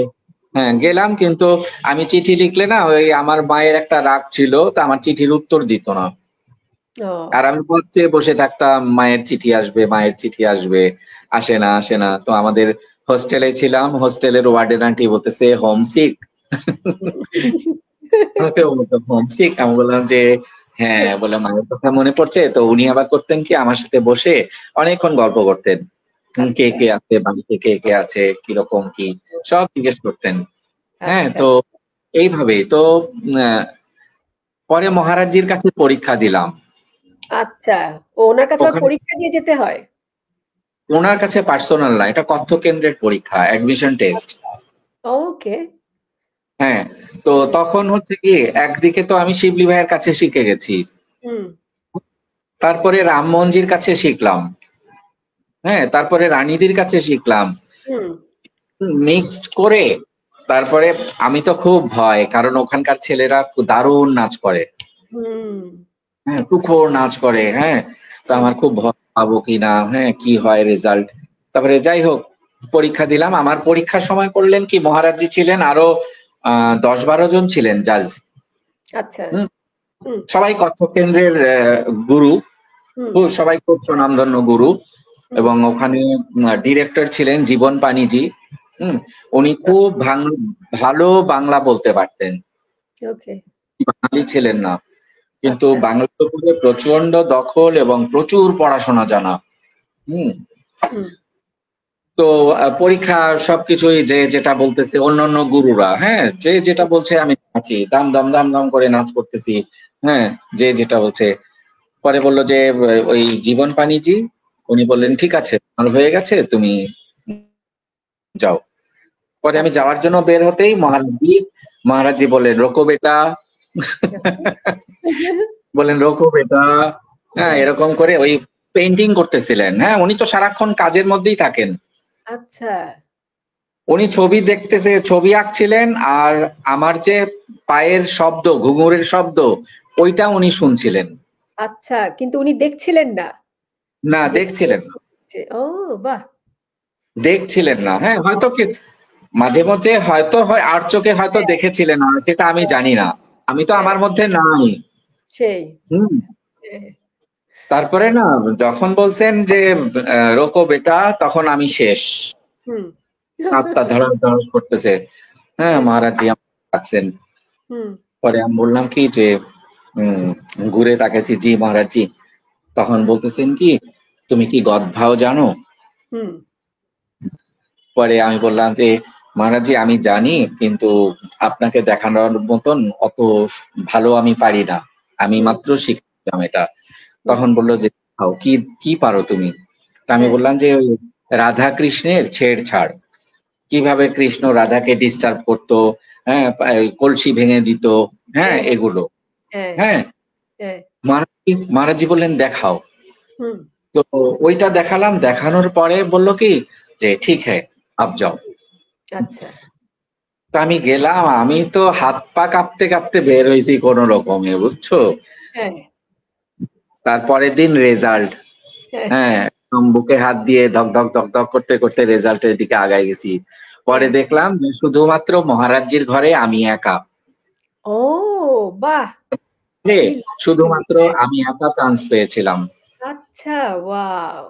হ্যাঁ গেলাম, কিন্তু আমি চিঠি লিখলে না, ওই আমার মায়ের একটা রাগ ছিল, তা আমার চিঠির উত্তর দিত না। ও। আর আমি পথ চেয়ে বসে থাকতাম, মায়ের চিঠি আসবে, মায়ের চিঠি আসবে, আসে না। তো আমাদের হোস্টেলে ছিলাম, হোস্টেলের ওয়ার্ডেন আন্টি বলতেছে হোমসিক। আমাকে বলতো হোমসিক, আমি বললাম যে হ্যাঁ, বলে মায়ের কথা মনে পড়ছে। তো উনি আবার করতেন কি, আমার সাথে বসে অনেকক্ষণ গল্প করতেন। কে আচ্ছা। কে আছে বাড়িতে, কে কে আছে, কিরকম কি, সব জিজ্ঞেস করতেন। হ্যাঁ, আচ্ছা। তো এইভাবেই তো পরে মহারাজজির কাছে পরীক্ষা দিলাম। আচ্ছা, ওনার কাছে আবার ওখানে পরীক্ষা দিয়ে যেতে হয়? ওনার কাছে পার্সোনাল না, এটা কথ্য কেন্দ্রের পরীক্ষা, অ্যাডমিশন টেস্ট। আচ্ছা। ওকে। হ্যাঁ, তো তখন হচ্ছে কি, একদিকে তো আমি শিবলি ভাইয়ের কাছে শিখে গেছি, হুম। তারপরে রামমোহনজির কাছে শিখলাম, হ্যাঁ, তারপরে রানীদির কাছে শিখলাম, হুম। মিক্সড করে। তারপরে আমি তো খুব ভয়, কারণ ওখানকার ছেলেরা খুব দারুণ নাচ করে, হুম। হ্যাঁ, তুখোড় নাচ করে। হ্যাঁ, তো হুম। আমার খুব ভয় পাবো কিনা, হ্যাঁ, কি হয় রেজাল্ট। তারপরে যাই হোক, পরীক্ষা দিলাম। আমার পরীক্ষার সময় করলেন কি, মহারাজজি ছিলেন, আরো 10-12 জন ছিলেন জাজ। আচ্ছা। হুম, হুম। সবাই কত্থক কেন্দ্রের গুরু, হুম। সবাই খুব স্বনামধন্য গুরু। হুম। এবং ওখানে ডিরেক্টর ছিলেন জীবন পানিজি। হুম, উনি খুব আচ্ছা। ভালো বাংলা বলতে পারতেন, ওকে। বাঙালি ছিলেন না, কিন্তু আচ্ছা। বাংলার উপরে প্রচন্ড দখল এবং প্রচুর পড়াশোনা জানা। হুম, হুম। তো পরীক্ষা সবকিছুই যে যেটা বলতেছে অন্যান্য গুরুরা, হ্যাঁ, যে যেটা বলছে আমি নাচি, দাম দাম দাম দাম করে নাচ করতেছি। হ্যাঁ, যে যেটা বলছে। পরে বললো যে ওই জীবন পানিজি, উনি বললেন হুম। ঠিক আছে, আমার হয়ে গেছে, তুমি যাও। পরে আমি আচ্ছা। যাওয়ার জন্য বের হতেই মহারাজজি বললেন রোকো বেটা। বললেন রোকো বেটা। হ্যাঁ, হ্যাঁ। এরকম করে ওই পেইন্টিং করতেছিলেন। হ্যাঁ, উনি তো সারাক্ষণ কাজের মধ্যেই থাকেন। আচ্ছা। উনি ছবি দেখতেছে, ছবি আঁকছিলেন, আর আমার যে পায়ের শব্দ, ঘুঙুরের শব্দ, ওইটা উনি শুনছিলেন। আচ্ছা, কিন্তু উনি দেখছিলেন না না, যে কে দেখছিলেন না। করছে? ও বাহ! দেখছিলেন না। হ্যাঁ, হয়তো কি মাঝে মধ্যে হয়তো হয় আর চোখে হয়তো হ্যাঁ, দেখেছিলেন, আর সেটা আমি হ্যাঁ, জানি না। আমি তো হ্যাঁ, আমার মধ্যে নাই। সেই। হুম। হ্যাঁ। তারপরে না, যখন বলছেন যে রোকো বেটা, তখন আমি শেষ। হুম। আত্মা ধড়াস ধড়াস করতেছে। হ্যাঁ, হ্যাঁ। মহারাজজি আমাকে ডাকছেন। হুম। পরে আমি বললাম কি যে উম ঘুরে তাকাইছি, জি মহারাজজি। তখন বলতেছেন কি, তুমি কি গদভাও জানো? হুম। পরে আমি বললাম যে মহারাজজি আমি জানি, কিন্তু আপনাকে দেখানোর মতন অত ভালো আমি পারি না, আমি হুম। মাত্র শিখলাম এটা। হুম। তখন বললো যে খাও, কি কি পারো তুমি? তা আমি হ্যাঁ। বললাম যে ওই রাধা কৃষ্ণের ছেড়ছাড়, কিভাবে কৃষ্ণ রাধাকে ডিস্টার্ব করতো, হ্যাঁ, ওই কলসি ভেঙে দিত, হ্যাঁ, হ্যাঁ, হ্যাঁ, এগুলো। হ্যাঁ, হ্যাঁ, হ্যাঁ। মহারাজজি বললেন দেখাও। হুম। তো ওইটা দেখালাম, দেখানোর পরে বলল কি যে ঠিক হ্যাঁ, আপ যাও। আচ্ছা। তো আমি গেলাম, আমি তো হাত পা কাঁপতে কাঁপতে বের হয়েছি কোন রকমে, বুঝছো। হ্যাঁ, তারপরের দিন রেজাল্ট, হ্যাঁ, হ্যাঁ, একদম বুকে হাত দিয়ে ধক ধক ধক ধক করতে করতে রেজাল্টের দিকে আগায় গেছি। পরে হ্যাঁ। দেখলাম যে শুধুমাত্র মহারাজজির ঘরে আমি একা, ও বাহ! রে, কি লাকি। শুধুমাত্র হ্যাঁ। আমি একা চান্স পেয়েছিলাম। আচ্ছা, ওয়াও!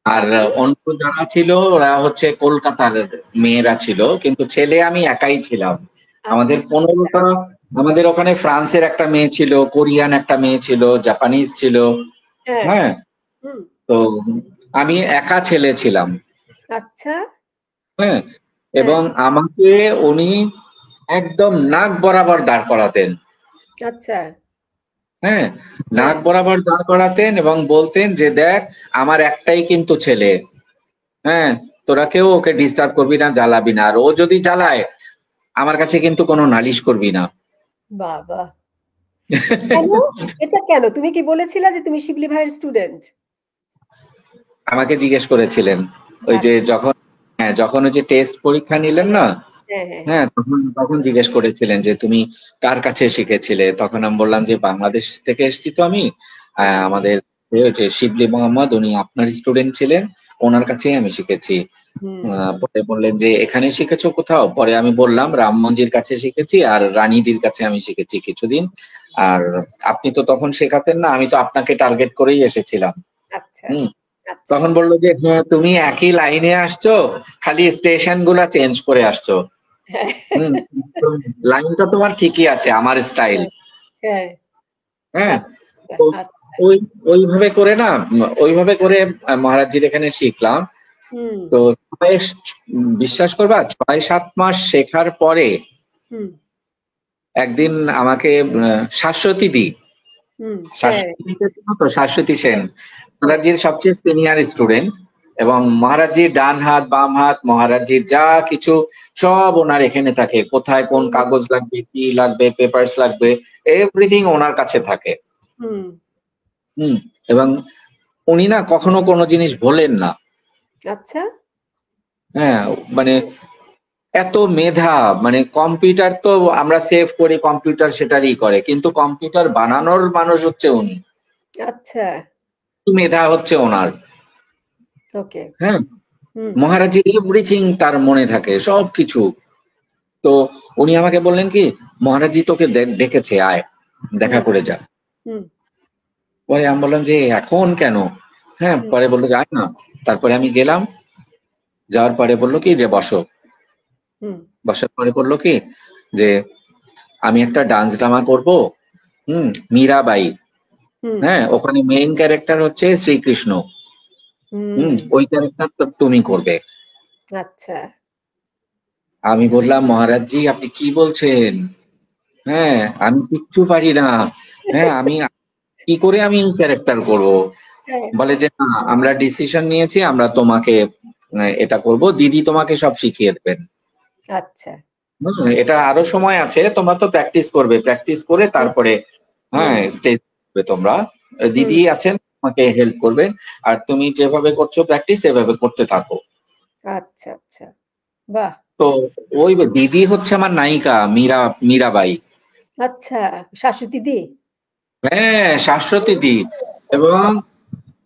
আর তারপর? অন্য যারা ছিল ওরা হচ্ছে কলকাতার মেয়েরা ছিল, কিন্তু ছেলে আমি একাই ছিলাম। আমাদের আচ্ছা, 15টা, আমাদের ওখানে ফ্রান্সের একটা মেয়ে ছিল, কোরিয়ান একটা মেয়ে ছিল, জাপানিজ ছিল। হ্যাঁ। হ্যাঁ, হুম। তো আমি একা ছেলে ছিলাম। আচ্ছা। হ্যাঁ, হ্যাঁ। এবং আমাকে উনি একদম নাক বরাবর দাঁড় করাতেন। আচ্ছা। হ্যাঁ, হ্যাঁ। নাক বরাবর দাঁড় করাতেন এবং বলতেন যে দেখ, আমার একটাই কিন্তু ছেলে, হ্যাঁ, তোরা কেউ ওকে ডিস্টার্ব করবি না, জ্বালাবি না, আর ও যদি জ্বালায় আমার কাছে কিন্তু কোনো নালিশ করবি না। বাবা! কেন? এটা কেন? তুমি কি বলেছিলা যে তুমি শিবলি ভাইয়ের স্টুডেন্ট? আমাকে জিজ্ঞেস করেছিলেন ওই যে আচ্ছা। যখন ওই যে টেস্ট পরীক্ষা নিলেন না, হ্যাঁ, হ্যাঁ, হ্যাঁ। হ্যাঁ তখন জিজ্ঞেস করেছিলেন যে তুমি কার কাছে শিখেছিলে, তখন আমি বললাম যে বাংলাদেশ থেকে এসেছি তো আমি, হুম, আমাদের যে শিবলি মোহাম্মদ উনি আপনার স্টুডেন্ট ছিলেন, ওনার কাছেই আমি শিখেছি। হুম। পরে বললেন যে এখানে শিখেছো কোথাও? পরে আমি বললাম রাম মঞ্জির কাছে শিখেছি আর রানীদির কাছে আমি শিখেছি কিছুদিন। আর আপনি তো তখন শেখাতেন না, আমি তো আপনাকে টার্গেট করেই এসেছিলাম। আচ্ছা, হুম আচ্ছা, তখন আচ্ছা। বললো যে হ্যাঁ তুমি একই লাইনে আসছো, খালি স্টেশন গুলা চেঞ্জ করে আসছো। হ্যাঁ, হুম লাইনটা তোমার ঠিকই আছে, আমার স্টাইল। হ্যাঁ, হ্যাঁ। হ্যাঁ আচ্ছা, তো আচ্ছা, আচ্ছা। ওই ওইভাবে করে না, ওইভাবে করে মহারাজজির এখানে শিখলাম। হুম, তো বিশ্বাস করবা 6-7 মাস শেখার পরে হুম, একদিন আমাকে শাশ্বতী দি, হুম। হ্যাঁ, শাশ্বতী দিকে চেনো তো? শাশ্বতী সেন হ্যাঁ, হ্যাঁ। মহারাজজির সবচেয়ে সিনিয়র স্টুডেন্ট, এবং মহারাজজির ডান হাত বাম হাত, মহারাজজির যা কিছু সব ওনার এখানে থাকে, কোথায় কোন হুম, কাগজ লাগবে, কি লাগবে, পেপারস লাগবে, এভরিথিং ওনার কাছে থাকে। হুম। হুম এবং উনি না কখনো কোনো জিনিস ভোলেন না। আচ্ছা। হ্যাঁ মানে এত মেধা, মানে কম্পিউটার তো আমরা সেভ করি, কম্পিউটার সেটারই করে, কিন্তু কম্পিউটার বানানোর মানুষ হচ্ছে উনি। আচ্ছা। কি মেধা হচ্ছে ওনার। ওকে। হ্যাঁ হুম, মহারাজের এভরিথিং তার মনে থাকে, সবকিছু। তো উনি আমাকে বললেন কি, মহারাজজি তোকে ডেকেছে, আয় দেখা হুম, করে যা। হুম, পরে আমি বললাম যে এখন কেন? হ্যাঁ হুম, পরে বললো যায় না। তারপরে আমি গেলাম, যাওয়ার পরে বললো কি যে বসো। হুম, বসার পরে বললো কি যে আমি একটা ডান্স ড্রামা করব, মীরাবাই। হুম, হ্যাঁ ওখানে মেইন ক্যারেক্টার হচ্ছে শ্রীকৃষ্ণ। হুম। ওই ক্যারেক্টার তো তুমি করবে। আচ্ছা। আমি বললাম মহারাজজি আপনি কি বলছেন? হ্যাঁ আমি কিচ্ছু পারি না। হ্যাঁ আমি কি করে আমি ক্যারেক্টার করব? হ্যাঁ, বলে যে না, আমরা ডিসিশন নিয়েছি, আমরা তোমাকে এটা করব, দিদি তোমাকে সব শিখিয়ে দেবেন। আচ্ছা। এটা আরো সময় আছে, তোমরা তো প্র্যাকটিস করবে, প্র্যাকটিস করে হুম, তারপরে হুম, হ্যাঁ স্টেজ করবে তোমরা। হুম। দিদি আছেন, তোমাকে হেল্প করবেন। আর তুমি যেভাবে করছো প্র্যাকটিস এভাবে করতে থাকো। আচ্ছা, আচ্ছা। বাহ! তো ওই দিদি হচ্ছে আমার নায়িকা, মীরাবাই। আচ্ছা, শাশুড়ি দি? হ্যাঁ শাশ্বতী দি। এবং আচ্ছা।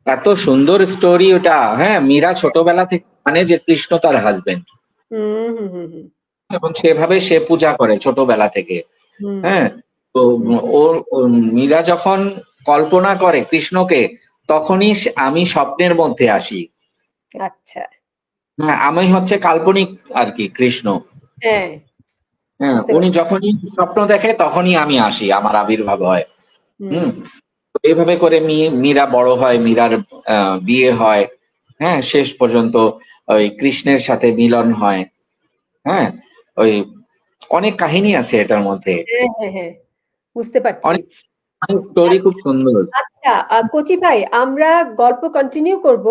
এত সুন্দর স্টোরি ওটা। হ্যাঁ মীরা ছোটবেলা থেকে মানে যে কৃষ্ণ তার হাজবেন্ড, হুম, হুম, হুম, হুম, এবং সেভাবে সে পূজা করে ছোটবেলা থেকে। হুম, হ্যাঁ তো হুম। ও মীরা যখন কল্পনা করে কৃষ্ণকে, তখনই আমি স্বপ্নের মধ্যে আসি। আচ্ছা। হ্যাঁ আমি হচ্ছে কাল্পনিক আর কি কৃষ্ণ। হ্যাঁ, হ্যাঁ বুঝতে উনি পারছি। যখনই স্বপ্ন দেখে তখনই আমি আসি, আমার আবির্ভাব হয়। হুম হুম, তো এইভাবে করে মীরা বড় হয়, মীরার বিয়ে হয়। হ্যাঁ শেষ পর্যন্ত ওই কৃষ্ণের সাথে মিলন হয়। হ্যাঁ ওই অনেক কাহিনী আছে এটার মধ্যে, হ্যাঁ, হ্যাঁ, হ্যাঁ, বুঝতে পারছি। অনেক অনেক স্টোরি খুব আচ্ছা, সুন্দর। আচ্ছা, কচি ভাই আমরা গল্প কন্টিনিউ করব।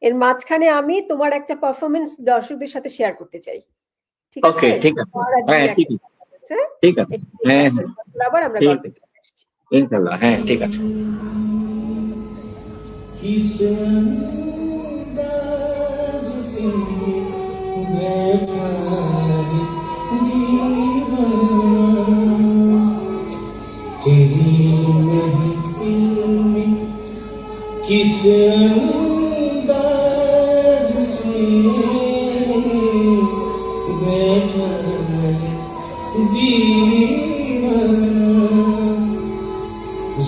এর মাঝখানে আমি তোমার একটা পারফরম্যান্স দর্শকদের সাথে শেয়ার করতে চাই। ঠিক ওকে আছে? ঠিক আছে। মহারাজজির হ্যাঁ ঠিক একটা আছে। পারফরম্যান্স, হ্যাঁ? ঠিক আছে। একটু দেখে হ্যাঁ আসি। হ্যাঁ তারপর আবার আমরা ঠিক গল্পে আছে। ফিরে আসছি। ইনশাল্লাহ হ্যাঁ ঠিক আছে। किसे अंदाज से बैठा है दीवाना, तेरी महफिल में किस अंदाज से बैठा है दीवाना,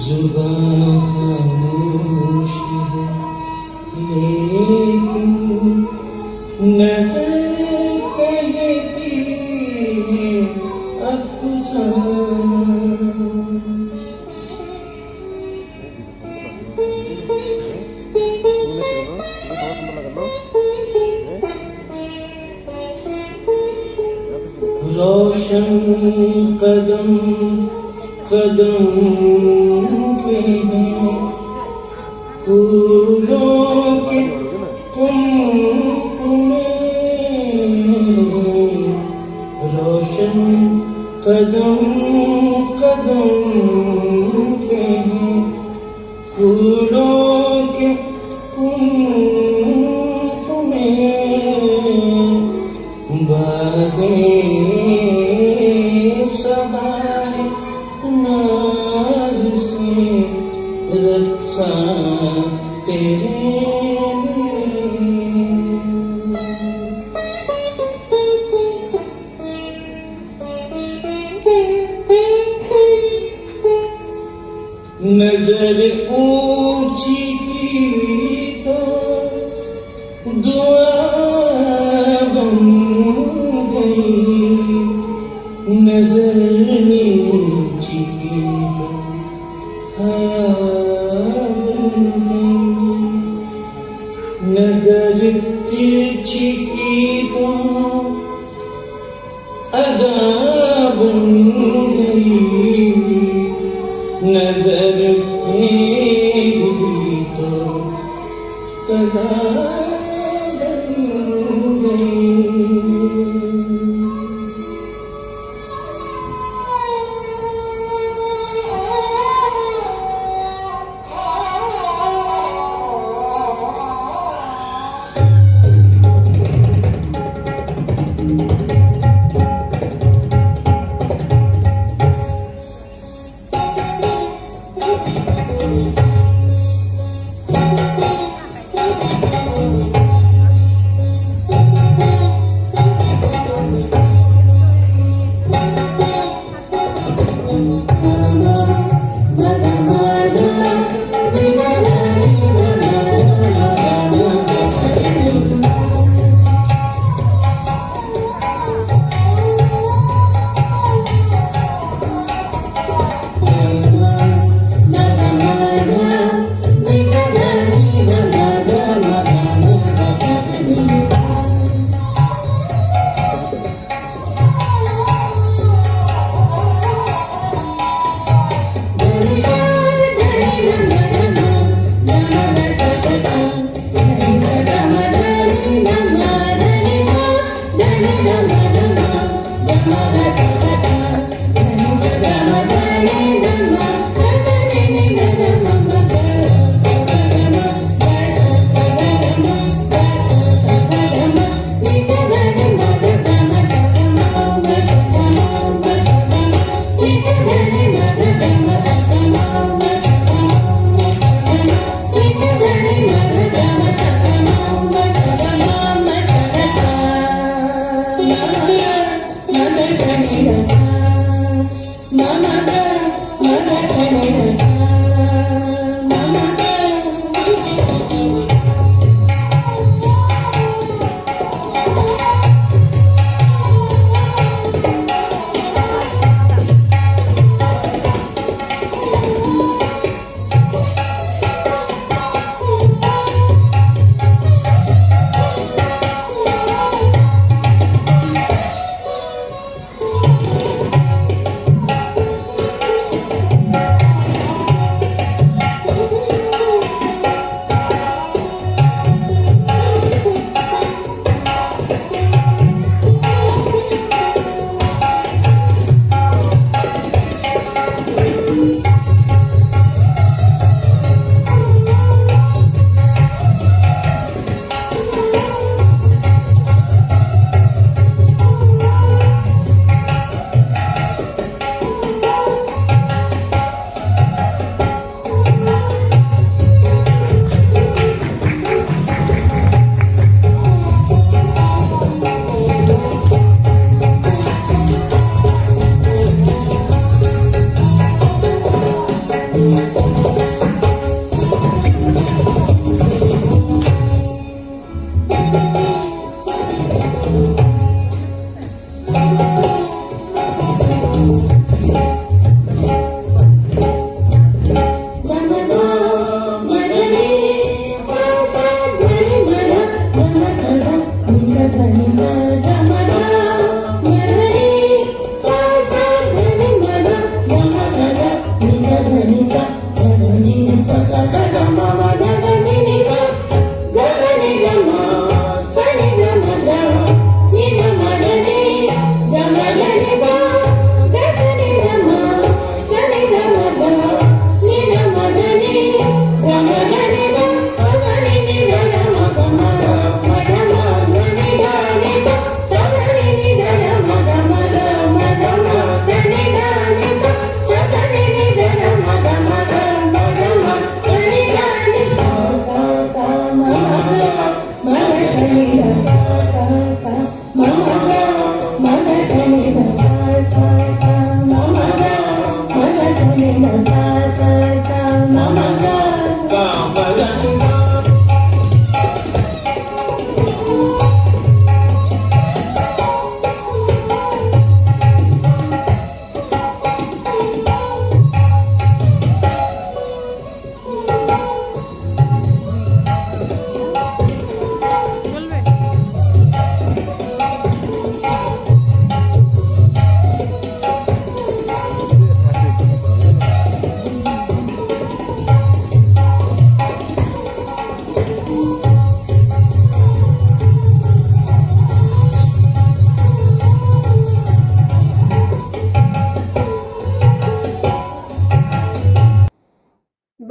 जुबान खामोश है लेकिन नजर कहती है अफसाना। रोशन कदम कदम पे है फूलों के कुमकुम में, रोशन कदम कदम पे है फूलों के कुंभ में बातें सबाए नाज से रक्षा तेरे नजर ऊंची की तो दुआ बन गई, नजर नीची की तो हया बन गई, नजर तिरछी की तो अदा बन गई, नजर फेर भी तो कज़ा बन गई।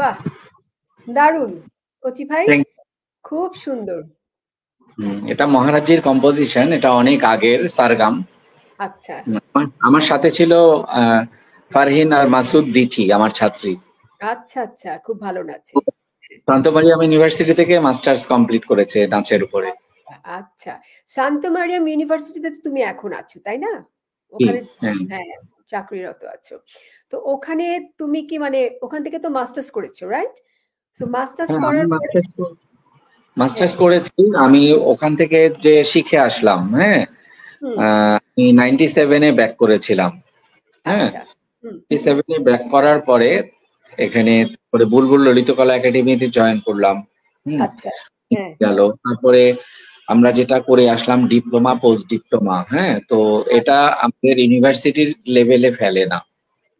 বাহ, দারুণ কচি ভাই, Thank you. খুব সুন্দর। এটা মহারাজজির কম্পোজিশন, এটা অনেক আগের সারগাম। আচ্ছা আমার সাথে ছিল ফারহিন আর মাসুদ দিচি, আমার ছাত্রী। আচ্ছা আচ্ছা, খুব ভালো নাচে। শান্তমারিয়াম ইউনিভার্সিটি থেকে মাস্টার্স কমপ্লিট করেছে নাচের উপরে। আচ্ছা, শান্ত মারিয়াম ইউনিভার্সিটিতে তুমি এখন আছো তাই না? জি, ওখানে হ্যাঁ। হ্যাঁ চাকরিরত আছো। তো ওখানে তুমি কি মানে ওখান থেকে তো মাস্টার্স করেছো, রাইট? সো মাস্টার্স হ্যাঁ, আমি করার পরে মাস্টার্স হ্যাঁ, করেছি। আমি ওখান থেকে যে শিখে আসলাম, হ্যাঁ, হুম, আমি 97-এ ব্যাক করেছিলাম। হ্যাঁ, আচ্ছা, হুম, 97-এ ব্যাক করার পরে এখানে পরে বুলবুল ললিতকলা একাডেমিতে জয়েন করলাম। আচ্ছা, হ্যাঁ, গেল। তারপরে আমরা যেটা করে আসলাম ডিপ্লোমা, পোস্ট ডিপ্লোমা। হ্যাঁ, তো এটা আমাদের ইউনিভার্সিটির লেভেলে ফেলে না।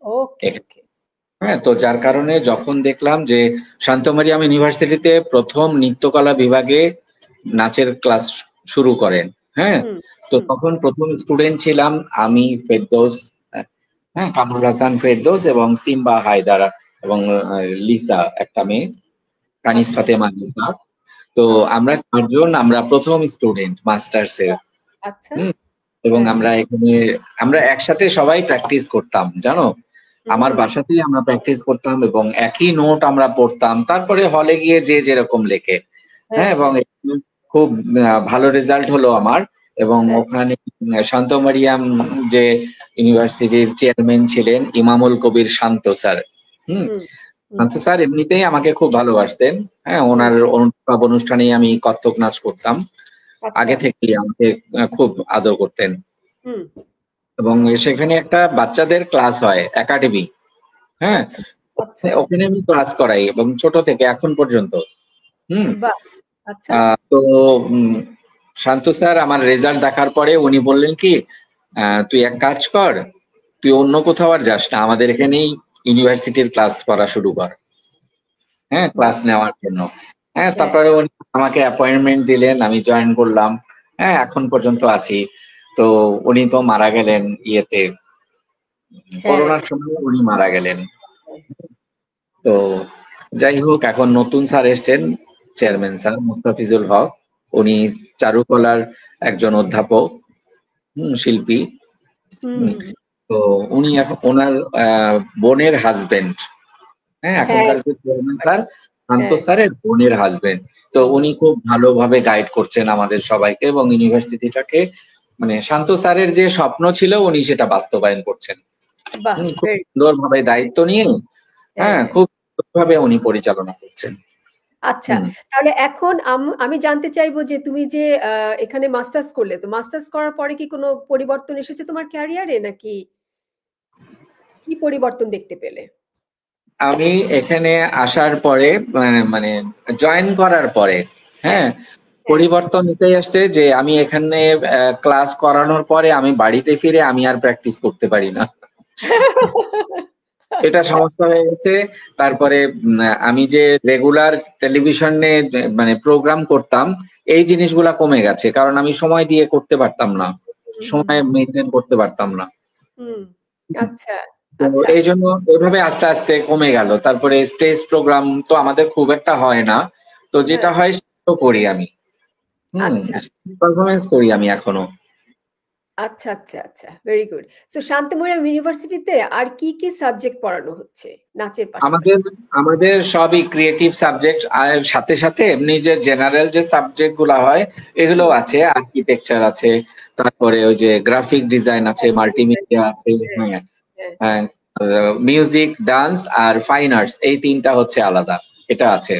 ওকে ওকে, হ্যাঁ, তো যার কারণে যখন দেখলাম যে শান্তমারিয়াম ইউনিভার্সিটিতে প্রথম নৃত্যকলা বিভাগে নাচের ক্লাস শুরু করেন। হ্যাঁ, হুম, তো হুম, তখন প্রথম স্টুডেন্ট ছিলাম আমি, ফেরদৌস, হ্যাঁ, কামরুল হাসান ফেরদৌস এবং সিম্বা হায়দার এবং লিসা, একটা মেয়ে, কানিস আচ্ছা ফাতেমা লিসা। তো আচ্ছা আমরা 4 জন, আমরা প্রথম স্টুডেন্ট মাস্টার্স এর। আচ্ছা, এবং হ্যাঁ, আমরা একসাথে সবাই প্র্যাকটিস করতাম, জানো। আমার হুম, বাসাতেই আমরা প্র্যাকটিস করতাম এবং একই নোট আমরা পড়তাম, তারপরে হলে গিয়ে যে যেরকম লেখে। হ্যাঁ, হ্যাঁ এবং হ্যাঁ খুব ভালো রেজাল্ট হলো আমার। এবং হ্যাঁ, ওখানে শান্ত মারিয়াম যে ইউনিভার্সিটির চেয়ারম্যান ছিলেন ইমামুল কবির শান্ত স্যার। হুম হুম, হুম, শান্ত স্যার এমনিতেই আমাকে খুব ভালোবাসতেন। হ্যাঁ, হুম, ওনার সব অনুষ্ঠানেই আমি কত্থক নাচ করতাম। আচ্ছা, আগে থেকেই আমাকে খুব আদর করতেন। হুম, এবং সেখানে একটা বাচ্চাদের ক্লাস হয়, একাডেমি। হ্যাঁ, আচ্ছা, আচ্ছা, ওখানে আমি ক্লাস করাই এবং ছোট থেকে এখন পর্যন্ত। হুম বাহ, আচ্ছা, তো শান্ত স্যার আমার রেজাল্ট দেখার পরে উনি বললেন কি, তুই এক কাজ কর, তুই অন্য কোথাও আর যাস না, আমাদের এখানেই ইউনিভার্সিটির ক্লাস করা শুরু কর। হ্যাঁ, ক্লাস বাহ, নেওয়ার জন্য। হ্যাঁ, হ্যাঁ, তারপরে উনি আমাকে অ্যাপয়েন্টমেন্ট দিলেন, আমি জয়েন করলাম। হ্যাঁ, এখন পর্যন্ত আছি। তো উনি তো মারা গেলেন ইয়েতে, হ্যাঁ, করোনার সময় উনি মারা গেলেন। হ্যাঁ, তো যাই হোক, এখন নতুন স্যার এসছেন, চেয়ারম্যান স্যার মুস্তাফিজুল হক। উনি চারুকলার একজন অধ্যাপক, শিল্পী। হুম, হুম, হুম, হুম, তো উনি এখন ওনার বোনের হাজবেন্ড। হ্যাঁ, হ্যাঁ, এখনকার যে চেয়ারম্যান স্যার, শান্ত হ্যাঁ, স্যারের বোনের হাজবেন্ড। তো উনি খুব ভালোভাবে গাইড করছেন আমাদের সবাইকে এবং ইউনিভার্সিটিটাকে, মানে শান্ত স্যারের যে স্বপ্ন ছিল উনি সেটা বাস্তবায়ন করছেন। বাহ, খুব very সুন্দরভাবে দায়িত্ব নিয়ে, হ্যাঁ, হ্যাঁ, হ্যাঁ। খুব সুন্দরভাবে উনি পরিচালনা করছেন। আচ্ছা, হুম তাহলে এখন আমি জানতে চাইবো যে তুমি যে এখানে মাস্টার্স করলে, তো মাস্টার্স করার পরে কি কোনো পরিবর্তন এসেছে তোমার ক্যারিয়ারে, নাকি কি পরিবর্তন দেখতে পেলে? আমি এখানে আসার পরে, মানে জয়েন করার পরে, হ্যাঁ, হ্যাঁ, হ্যাঁ। পরিবর্তন এটাই আসছে যে আমি এখানে ক্লাস করানোর পরে আমি বাড়িতে ফিরে আমি আর প্র্যাকটিস করতে পারি না। এটা আচ্ছা, সমস্যা হয়ে গেছে। তারপরে আমি যে রেগুলার টেলিভিশনে মানে প্রোগ্রাম করতাম, এই জিনিসগুলা কমে গেছে, কারণ আমি সময় দিয়ে করতে পারতাম না, হুম, হুম, সময় মেনটেন করতে পারতাম না। হুম, আচ্ছা, তো আচ্ছা, এই জন্য এভাবে আস্তে আস্তে কমে গেল। তারপরে স্টেজ প্রোগ্রাম তো আমাদের খুব একটা হয় না, তো হ্যাঁ, যেটা হয় সেটাও করি আমি। আচ্ছা, পারফরমেন্স করি আমি এখনো। আচ্ছা, আচ্ছা, আচ্ছা, ভেরি গুড। সো শান্তমরিয়াম ইউনিভার্সিটিতে আর কি কি সাবজেক্ট পড়ানো হচ্ছে নাচের পাশাপাশি? আমাদের আমাদের সবই ক্রিয়েটিভ সাবজেক্ট, আর সাথে সাথে এমনি যে জেনারেল যে সাবজেক্ট গুলা হয় এগুলো হুম, আছে, আর্কিটেকচার আছে, তারপরে ওই যে গ্রাফিক ডিজাইন আছে, fashion design, মাল্টিমিডিয়া আছে, হ্যাঁ, হ্যাঁ, হ্যাঁ, হ্যাঁ, মিউজিক, ডান্স আর ফাইন আর্টস, এই তিনটা হচ্ছে আলাদা, এটা আছে।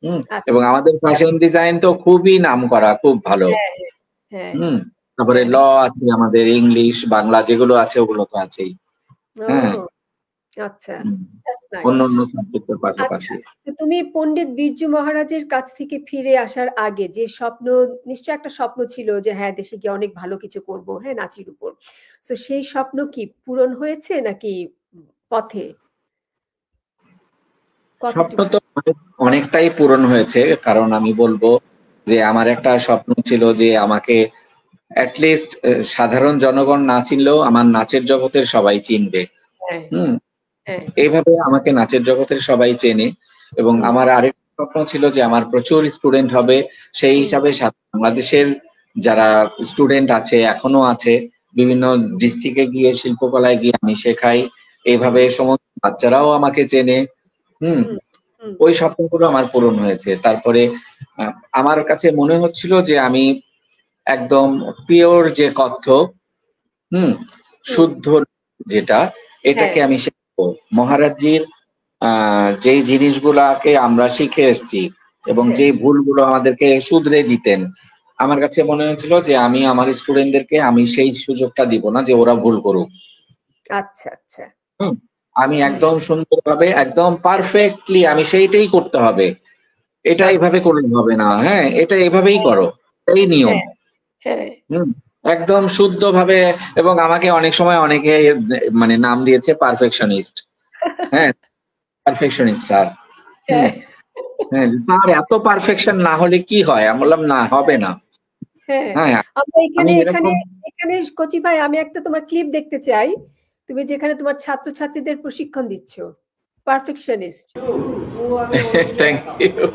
হুম এবং আচ্ছা, আমাদের ফ্যাশন ডিজাইন তো খুবই নামকরা, খুব ভালো। হ্যাঁ, হ্যাঁ, হুম তারপরে হ্যাঁ, ল আছে, আমাদের ইংলিশ বাংলা যেগুলো আছে ওগুলো তো আছেই। হ্যাঁ, ও আচ্ছা, হুম, দ্যাটস নাইস। অন্য অন্য সাবজেক্টের আচ্ছা, পাশাপাশি। তো তুমি পণ্ডিত বিরজু মহারাজের কাছ থেকে ফিরে আসার আগে যে স্বপ্ন, নিশ্চয়ই একটা স্বপ্ন ছিল যে হ্যাঁ দেশে গিয়ে অনেক ভালো কিছু করব, হ্যাঁ নাচের উপর। তো সেই স্বপ্ন কি পূরণ হয়েছে নাকি পথে? স্বপ্ন কতটুকু? তো অনেকটাই পূরণ হয়েছে, কারণ আমি বলবো যে আমার একটা স্বপ্ন ছিল যে আমাকে অ্যাটলিস্ট সাধারণ জনগণ না চিনলেও আমার নাচের জগতের সবাই চিনবে। হ্যাঁ, হুম হ্যাঁ, এইভাবে আমাকে নাচের জগতের সবাই চেনে। এবং হুম, আমার আরেক স্বপ্ন ছিল যে আমার প্রচুর স্টুডেন্ট হবে। সেই হুম, হিসাবে সারা বাংলাদেশের যারা স্টুডেন্ট আছে, এখনো আছে, বিভিন্ন ডিস্ট্রিক্টে গিয়ে শিল্পকলায় গিয়ে আমি শেখাই। হুম, এইভাবে সমস্ত বাচ্চারাও আমাকে চেনে। হুম, হুম, হুম, ওই স্বপ্নগুলো আমার পূরণ হয়েছে। তারপরে আমার কাছে মনে হচ্ছিল যে আমি একদম পিওর যে কত্থক, হুম, হুম, শুদ্ধ যেটা, হ্যাঁ, এটাকে আমি শিখবো। মহারাজজির যেই জিনিসগুলাকে আমরা শিখে এসেছি এবং হ্যাঁ, যেই ভুলগুলো আমাদেরকে শুধরে দিতেন, আমার কাছে মনে হয়েছিল যে আমি আমার স্টুডেন্টদেরকে আমি সেই সুযোগটা দিব না যে ওরা ভুল করুক। আচ্ছা, আচ্ছা, হুম, আমি হুম, একদম সুন্দরভাবে একদম পারফেক্টলি আমি সেইটাই করতে হবে। এটা আচ্ছা, এভাবে করলে হবে না। হ্যাঁ, এটা এভাবেই হ্যাঁ, করো। এই নিয়ম। হ্যাঁ, হ্যাঁ, হুম, একদম শুদ্ধভাবে। এবং আমাকে অনেক সময় অনেকে মানে নাম দিয়েছে পারফেকশনিস্ট। হ্যাঁ, পারফেকশনিস্ট স্যার। হুম, হ্যাঁ, হ্যাঁ, স্যার এত পারফেকশন না হলে কি হয়? আমি বললাম না, হবে না। হ্যাঁ। হ্যাঁ, আমরা আমি এখানে এখানে এরকম এখানে কচি ভাই, আমি একটা তোমার ক্লিপ দেখতে চাই। তুমি যেখানে তোমার ছাত্রছাত্রীদের প্রশিক্ষণ দিচ্ছ। পারফেকশনিস্ট। Thank you.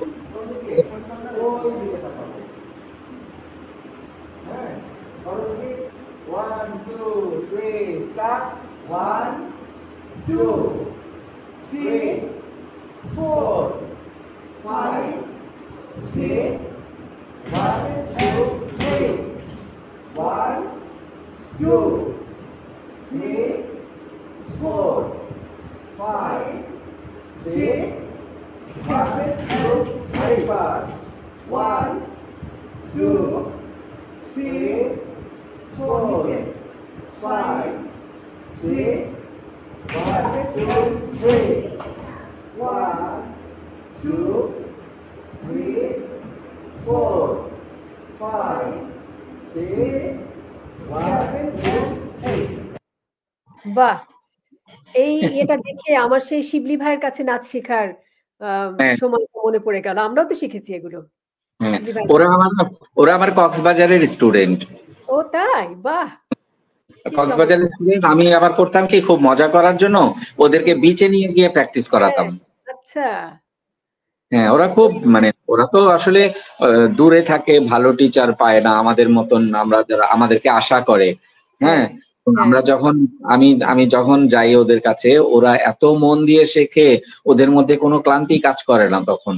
বাহ! এই এটা দেখে আমার সেই শিবলি ভাইয়ের কাছে নাচ শেখার হ্যাঁ, সময়টা মনে পড়ে গেল। আমরাও তো শিখেছি এগুলো। হ্যাঁ। শিবলি ভাই। ওরা আমার ওরা আমার কক্সবাজারের স্টুডেন্ট। ও তাই? বাহ! কি কক্সবাজারের চমৎকার! স্টুডেন্ট। আমি আবার করতাম কি, খুব মজা করার জন্য ওদেরকে হুম, বিচে নিয়ে গিয়ে প্র্যাকটিস হ্যাঁ, করাতাম। আচ্ছা। হ্যাঁ, ওরা খুব মানে ওরা তো আসলে দূরে থাকে, ভালো টিচার পায় না আমাদের মতন, আমরা যারা আমাদেরকে আশা করে। হ্যাঁ, হ্যাঁ, তো হ্যাঁ। আমরা যখন আমি আমি যখন যাই ওদের কাছে, ওরা এত মন দিয়ে শেখে, ওদের মধ্যে কোনো ক্লান্তি কাজ করে না তখন।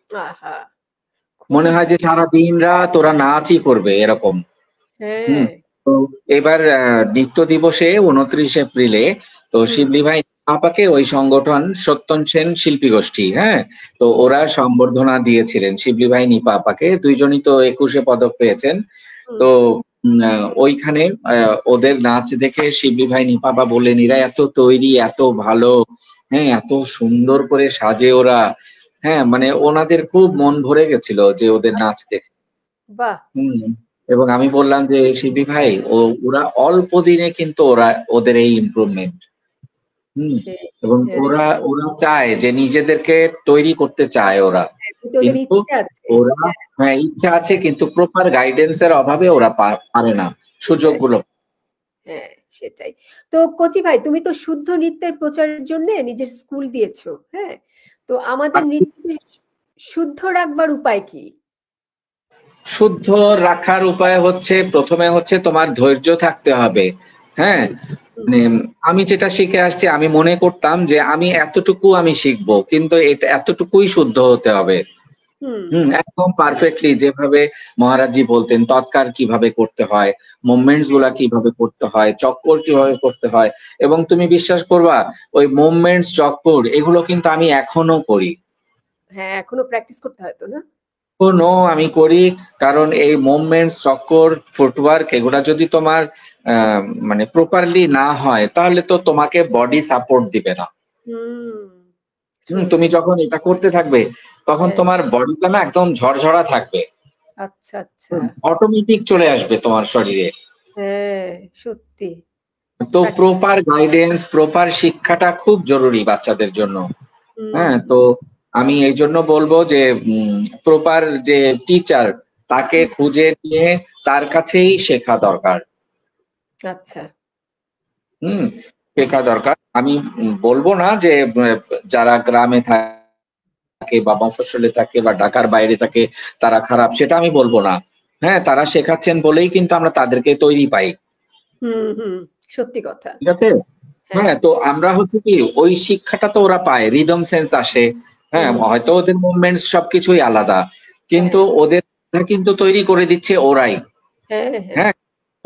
আহা! মনে খুবই হয় যে ভালো। সারা দিন রাত ওরা নাচই করবে এরকম। হুম, হ্যাঁ, তো এবার নৃত্য দিবসে ২৯ এপ্রিলে তো হুম, শিবলি ভাই আপাকে ওই সংগঠন সত্যেন সেন শিল্পী গোষ্ঠী, হ্যাঁ, তো হুম, ওরা সম্বর্ধনা দিয়েছিলেন শিবলি ভাই নিপা আপাকে। দুইজনই তো ২১ পদক পেয়েছেন। হুম। তো ওইখানে ওদের নাচ দেখে শিবলি ভাই নিপা আপা বললেন, এরা এত তৈরি, এত ভালো, হ্যাঁ, এত সুন্দর করে সাজে ওরা। হ্যাঁ, মানে ওনাদের খুব মন ভরে গেছিল যে ওদের নাচ দেখে। বাহ! হুম, এবং আমি বললাম যে শিবলি ভাই, ওরা অল্প দিনে কিন্তু ওদের এই ইমপ্রুভমেন্ট। হুম, সেই এবং হ্যাঁ, ওরা ওরা চায় যে নিজেদেরকে তৈরি করতে চায় ওরা। কিন্তু ওদের কিন্তু ইচ্ছে আছে। ওরা, হ্যাঁ, হ্যাঁ, ইচ্ছা আছে কিন্তু প্রপার গাইডেন্স এর অভাবে ওরা পারে না সেটাই। সুযোগগুলো। হ্যাঁ, সেটাই। তো কচি ভাই, তুমি তো শুদ্ধ নৃত্যের প্রচারের জন্যে নিজের স্কুল দিয়েছো। হ্যাঁ? তো আমাদের নৃত্যকে শুদ্ধ রাখবার উপায় কি? শুদ্ধ রাখার উপায় হচ্ছে, প্রথমে হচ্ছে তোমার ধৈর্য থাকতে হবে। হ্যাঁ, হুম, হুম, মানে আমি যেটা শিখে আসছি, আমি মনে করতাম যে আমি এতটুকু আমি শিখবো, কিন্তু এটা এতটুকুই শুদ্ধ হতে হবে। হুম, হুম, একদম পারফেক্টলি যেভাবে মহারাজজি বলতেন তৎকার কিভাবে করতে হয়, মুভমেন্টস সে গুলা কিভাবে করতে হয়, চক্কর কিভাবে করতে হয়। এবং তুমি বিশ্বাস করবা, ওই মুভমেন্টস, চক্কর এগুলো কিন্তু আমি এখনো করি। হ্যাঁ, এখনো প্র্যাকটিস করতে হয় তো না? এখনো আমি করি। কারণ এই মুভমেন্টস, চক্কর, ফুটওয়ার্ক এগুলা যদি তোমার আহ, মানে প্রপারলি না হয়, তাহলে তো তোমাকে বডি সাপোর্ট দিবে না। হুম, তুমি সত্যি। যখন এটা করতে থাকবে, তখন হ্যাঁ, তোমার বডিটা না একদম ঝরঝরা থাকবে। আচ্ছা, আচ্ছা। অটোমেটিক চলে আসবে তোমার শরীরে। হ্যাঁ, সত্যি। তো প্র্যাকটিস। প্রপার গাইডেন্স, প্রপার শিক্ষাটা খুব জরুরি বাচ্চাদের জন্য। হুম, হ্যাঁ, তো আমি এই জন্য বলবো যে প্রপার যে টিচার, তাকে হুম, খুঁজে নিয়ে তার কাছেই শেখা দরকার। আচ্ছা। হুম, শেখা দরকার। আমি বলবো না যে যারা গ্রামে থাকে থাকে বা মফস্বলে থাকে বা ঢাকার বাইরে থাকে তারা খারাপ, সেটা আমি বলবো না। হ্যাঁ, তারা শেখাচ্ছেন বলেই কিন্তু আমরা তাদেরকে তৈরি পাই। হুম, সত্যি কথা। ঠিক আছে? হ্যাঁ। হ্যাঁ, তো আমরা হচ্ছে কি ওই শিক্ষাটা তো ওরা পায়, রিদম সেন্স আসে। হ্যাঁ, হয়তো ওদের মুভমেন্টস সবকিছুই আলাদা, কিন্তু হ্যাঁ, ওদের কিন্তু তৈরি করে দিচ্ছে ওরাই। হ্যাঁ, হ্যাঁ। হ্যাঁ,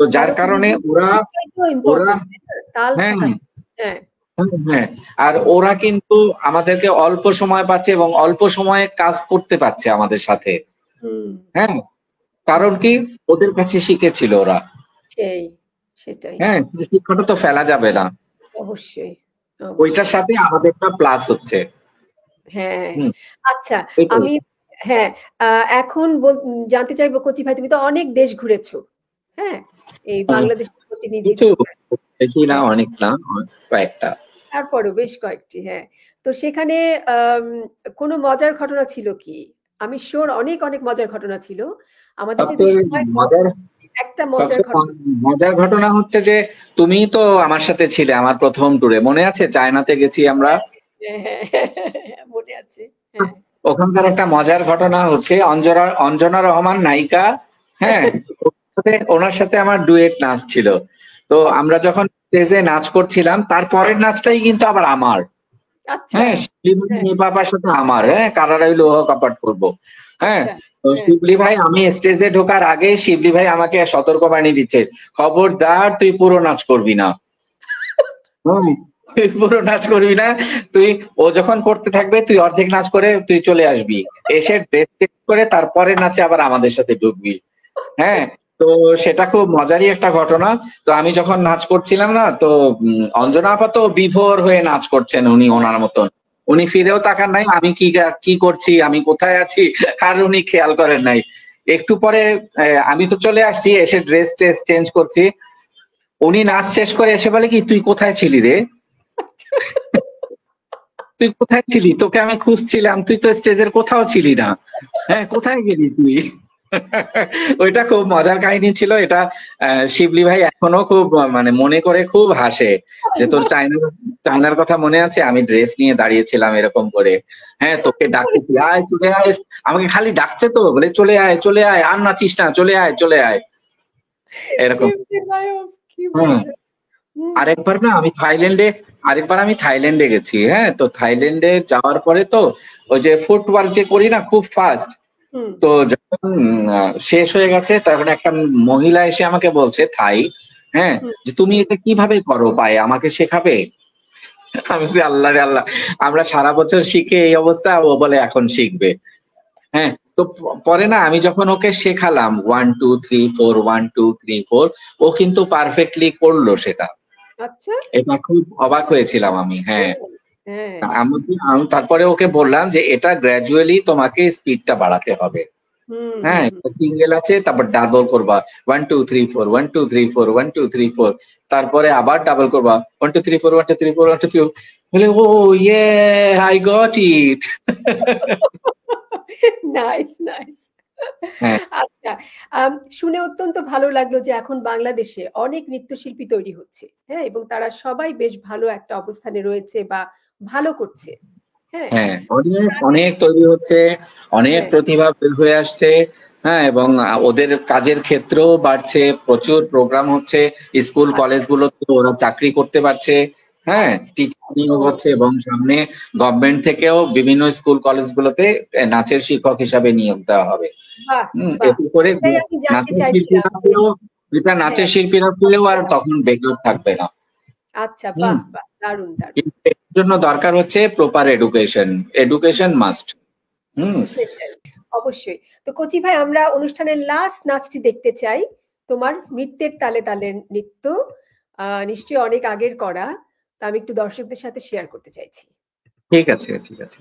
তো যার কারণ কারণে ওরা রিদমের চাইতেও ওরা ইম্পোর্টেন্ট, তাই না? তাল হ্যাঁ, থাকা। হ্যাঁ, হ্যাঁ, আর ওরা কিন্তু আমাদেরকে অল্প সময় পাচ্ছে এবং অল্প সময়ে কাজ করতে পারছে আমাদের সাথে। হুম, হ্যাঁ, কারণ কি ওদের কাছে শিখেছিল ওরা। সেই, সেটাই। হ্যাঁ, কিন্তু শিক্ষাটা তো ফেলা যাবে না। অবশ্যই, ওইটার অবশ্যই। সাথে আমাদেরটা প্লাস হচ্ছে। হ্যাঁ, হুম, আচ্ছা এটাই। আমি হ্যাঁ, আ এখন জানতে চাইবো কচি ভাই তুমি তো অনেক দেশ ঘুরেছো। হ্যাঁ? এই বাংলাদেশের কিছু প্রতিনিধিত্ব করে। বেশি না, হ্যাঁ, অনেক না, কয়েকটা। তারপরও বেশ কয়েকটি, হ্যাঁ। তো সেখানে আম কোনো মজার ঘটনা ছিল কি? আমি সিউর অনেক মজার ঘটনা ছিল। আমাদের যেহেতু সবচেয়ে সময় কম, মজার একটা মজার সবচেয়ে ঘটনা। মজার ঘটনা হচ্ছে যে তুমিই তো আমার সাথে ছিলে আমার ১ম ট্যুরে। মনে আছে? চায়নাতে গেছি আমরা। হ্যাঁ, মনে আছে। হ্যাঁ। ওখানকার একটা মজার ঘটনা হচ্ছে অঞ্জনা রহমান নায়িকা, হ্যাঁ? ওনার সাথে আমার ডুয়েট নাচ ছিল। তো আমরা যখন স্টেজে নাচ করছিলাম তার পরের নাচটাই কিন্তু আবার আমার। আচ্ছা, হ্যাঁ, শিবলি হ্যাঁ, নিপাপার সাথে আমার, হ্যাঁ, কারারাই লৌহ কপাট করবো। হ্যাঁ, আচ্ছা, তো হ্যাঁ। শিবলি ভাই আমি স্টেজে ঢোকার আগে শিবলি ভাই আমাকে সতর্কবাণী দিচ্ছে, খবরদার তুই পুরো নাচ করবি না। হুম, তুই পুরো নাচ করবি না। তুই ও যখন করতে থাকবে তুই অর্ধেক নাচ করে তুই চলে আসবি। এসে ড্রেস চেঞ্জ করে তারপরের নাচে আবার আমাদের সাথে ঢুকবি। হ্যাঁ, তো সেটা খুব মজারই একটা ঘটনা। তো আমি যখন নাচ করছিলাম না, তো অঞ্জনা আপা তো বিভোর হয়ে নাচ করছেন উনি ওনার মতন। উনি ফিরেও তাকান নাই আমি কি করছি, আমি কোথায় আছি আর উনি খেয়াল করেন নাই। একটু পরে আমি তো চলে আসছি, এসে ড্রেস চেঞ্জ করছি। উনি নাচ শেষ করে এসে বলে কি, "তুই কোথায় ছিলি রে? তুই কোথায় ছিলি? তোকে আমি খুঁজছিলাম। তুই তো স্টেজের কোথাও ছিলি না। হ্যাঁ, কোথায় গেলি তুই?" ওইটা খুব মজার কাহিনী ছিল। এটা শিবলি ভাই এখনো খুব মানে মনে করে খুব হাসে। যে তোর চায়নার কথা মনে আছে? আমি ড্রেস নিয়ে দাঁড়িয়েছিলাম এরকম করে। হ্যাঁ, তোকে ডাকতেছি, "আয় চলে আয়।" আমাকে খালি ডাকছে তো, বলে, চলে আয়, আর নাচিস না, চলে আয়।" এরকম। শিবলি নায়ক কি হুম। বলছে? হুম, আরেকবার আমি থাইল্যান্ডে গেছি। হ্যাঁ, তো থাইল্যান্ডে যাওয়ার পরে তো ওই যে ফুটওয়ার্ক যে করি না খুব ফাস্ট। হুম, তো যখন শেষ হয়ে গেছে তখন একটা মহিলা এসে আমাকে বলছে, থাই, হ্যাঁ, হুম। যে তুমি এটা কিভাবে করো পায়ে, আমাকে শেখাবে? আমি বলছি, আল্লাহ রে আল্লাহ, আমরা সারা বছর শিখে এই অবস্থা, ও বলে এখন শিখবে। হ্যাঁ, তো পরে না আমি যখন ওকে শেখালাম 1 2 3 4 1 2 3 4, ও কিন্তু পারফেক্টলি করলো সেটা। আচ্ছা। এটা খুব অবাক হয়েছিলাম আমি। হ্যাঁ, ও হ্যাঁ। আমি তারপরে ওকে বললাম যে এটা গ্র্যাজুয়ালি তোমাকে স্পিডটা বাড়াতে হবে। হ্যাঁ, হুম। সিঙ্গেল আছে, তারপর ডাবল করবা। 1 2 3 4 1 2 3 4 1 2 3 4, তারপরে আবার ডাবল করবা। 1 2 3 4 1 2 3 4 1 2 3 4। বলে, ও ইয়ে, আই গট ইট। নাইস। হ্যাঁ, আচ্ছা, শুনে অত্যন্ত ভালো লাগলো যে এখন বাংলাদেশে অনেক নৃত্যশিল্পী তৈরি হচ্ছে। হ্যাঁ? এবং তারা সবাই বেশ ভালো একটা অবস্থানে রয়েছে বা ভালো করছে। হ্যাঁ? হ্যাঁ, অনেক এর আগে অনেক তৈরি হচ্ছে, অনেক হ্যাঁ, প্রতিভা বের হয়ে আসছে। হ্যাঁ, এবং ওদের কাজের ক্ষেত্রও বাড়ছে, প্রচুর প্রোগ্রাম হচ্ছে, স্কুল আচ্ছা, কলেজগুলোতে ওরা চাকরি করতে পারছে। হ্যাঁ, আচ্ছা। টিচার নিয়োগ ও হচ্ছে এবং সামনে গভর্নমেন্ট থেকেও বিভিন্ন স্কুল কলেজগুলোতে নাচের শিক্ষক হিসাবে নিয়োগ দেওয়া হবে। বাহ! এতে করে এটাই আমি জানতে নাচের চাইছিলাম শিল্পীরা যে পেলেও, এটা হ্যাঁ, নাচের শিল্পীরা পেলেও আর তখন বেকার থাকবে না। আচ্ছা হুম, বাহ! দারুণ। কিন্তু এর জন্য দরকার হচ্ছে প্রপার এডুকেশন। Education must. হুম। সেটাই, অবশ্যই। তো কচি ভাই আমরা অনুষ্ঠানের লাস্ট নাচটি দেখতে চাই। তোমার নৃত্যের তালে নৃত্য। নিশ্চয়ই অনেক আগের করা। তা আমি একটু দর্শকদের সাথে শেয়ার করতে চাইছি। ঠিক আছে, ঠিক আছে।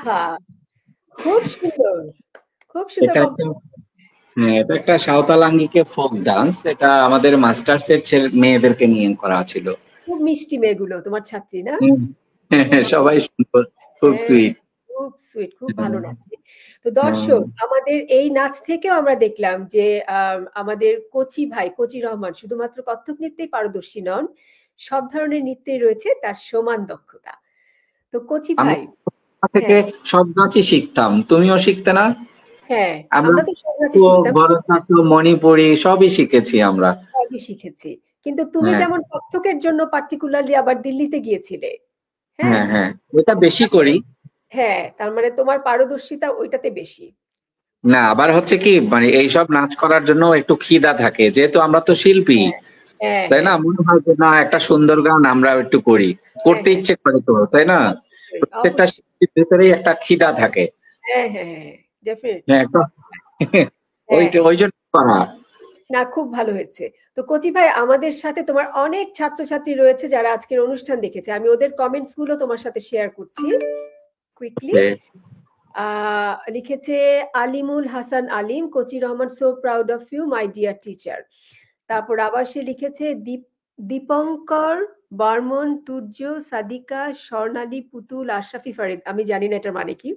আহা! খুব সুন্দর, খুব সুন্দর এটা একটা হ্যাঁ, এটা একটা সাঁওতাল আঙ্গিকে ফোক ডান্স। এটা আমাদের মাস্টার্স এর মেয়েদেরকে নিয়ে করা ছিল। খুব মিষ্টি মেয়েগুলো তোমার ছাত্রী না? হুম। খুব সবাই সুন্দর, খুব হ্যাঁ, সুইট। খুব সুইট, খুব ভালো নাচে। তো হুম। দর্শক, আমাদের এই নাচ থেকেও আমরা দেখলাম যে আমাদের কোচি ভাই, কোচি রহমান শুধুমাত্র কত্থক নৃত্যেই পারদর্শী নন, সব ধরনের নৃত্যেই রয়েছে তার সমান দক্ষতা। তো কোচি আমরা ভাই, থেকে হ্যাঁ, সব নাচই শিখতাম, তুমিও শিখতে না? হ্যাঁ, আমরা আমরা তো সব নাচই তো শিখতাম, ভরতনাট্যম, মণিপুরি সবই শিখেছি আমরা। সবই শিখেছি। কিন্তু তুমি হ্যাঁ, যেমন কত্থকের জন্য পার্টিকুলারলি আবার দিল্লিতে গিয়েছিলে, হ্যাঁ? হ্যাঁ, হ্যাঁ, এটা বেশি তার মানে করি। হ্যাঁ, তার মানে তোমার পারদর্শিতা ওইটাতে বেশি। না, আবার হচ্ছে কি মানে এইসব নাচ করার জন্য একটু খিদা থাকে, যেহেতু আমরা তো শিল্পী, হ্যাঁ, হ্যাঁ, তাই না? হ্যাঁ, মনে হয় যে না একটা সুন্দর গান আমরা একটু করি, হ্যাঁ, করতে হ্যাঁ, ইচ্ছে করে তো, তাই না? অবশ্যই, প্রত্যেকটা অবশ্যই। শিল্পীর ভেতরেই একটা খিদা থাকে। হ্যাঁ, হ্যাঁ, হ্যাঁ, ডেফিনিটলি। হ্যাঁ, একটা হ্যাঁ, ওই জন্য করা। না খুব ভালো হয়েছে। তো কচি ভাই, আমাদের সাথে তোমার অনেক ছাত্রছাত্রী রয়েছে যারা আজকের অনুষ্ঠান দেখেছে। আমি ওদের কমেন্টস গুলো তোমার সাথে শেয়ার করছি কুইকলি। লিখেছে Alimul Hasan Alim, Kochi Rahman, so proud of you my dear teacher. তারপর আবার সে লিখেছে দীপঙ্কর বর্মন, তুর্য, সাদিকা, স্বর্ণালী, পুতুল, আশরাফি, ফারিদ। আমি জানি না এটার মানে কি,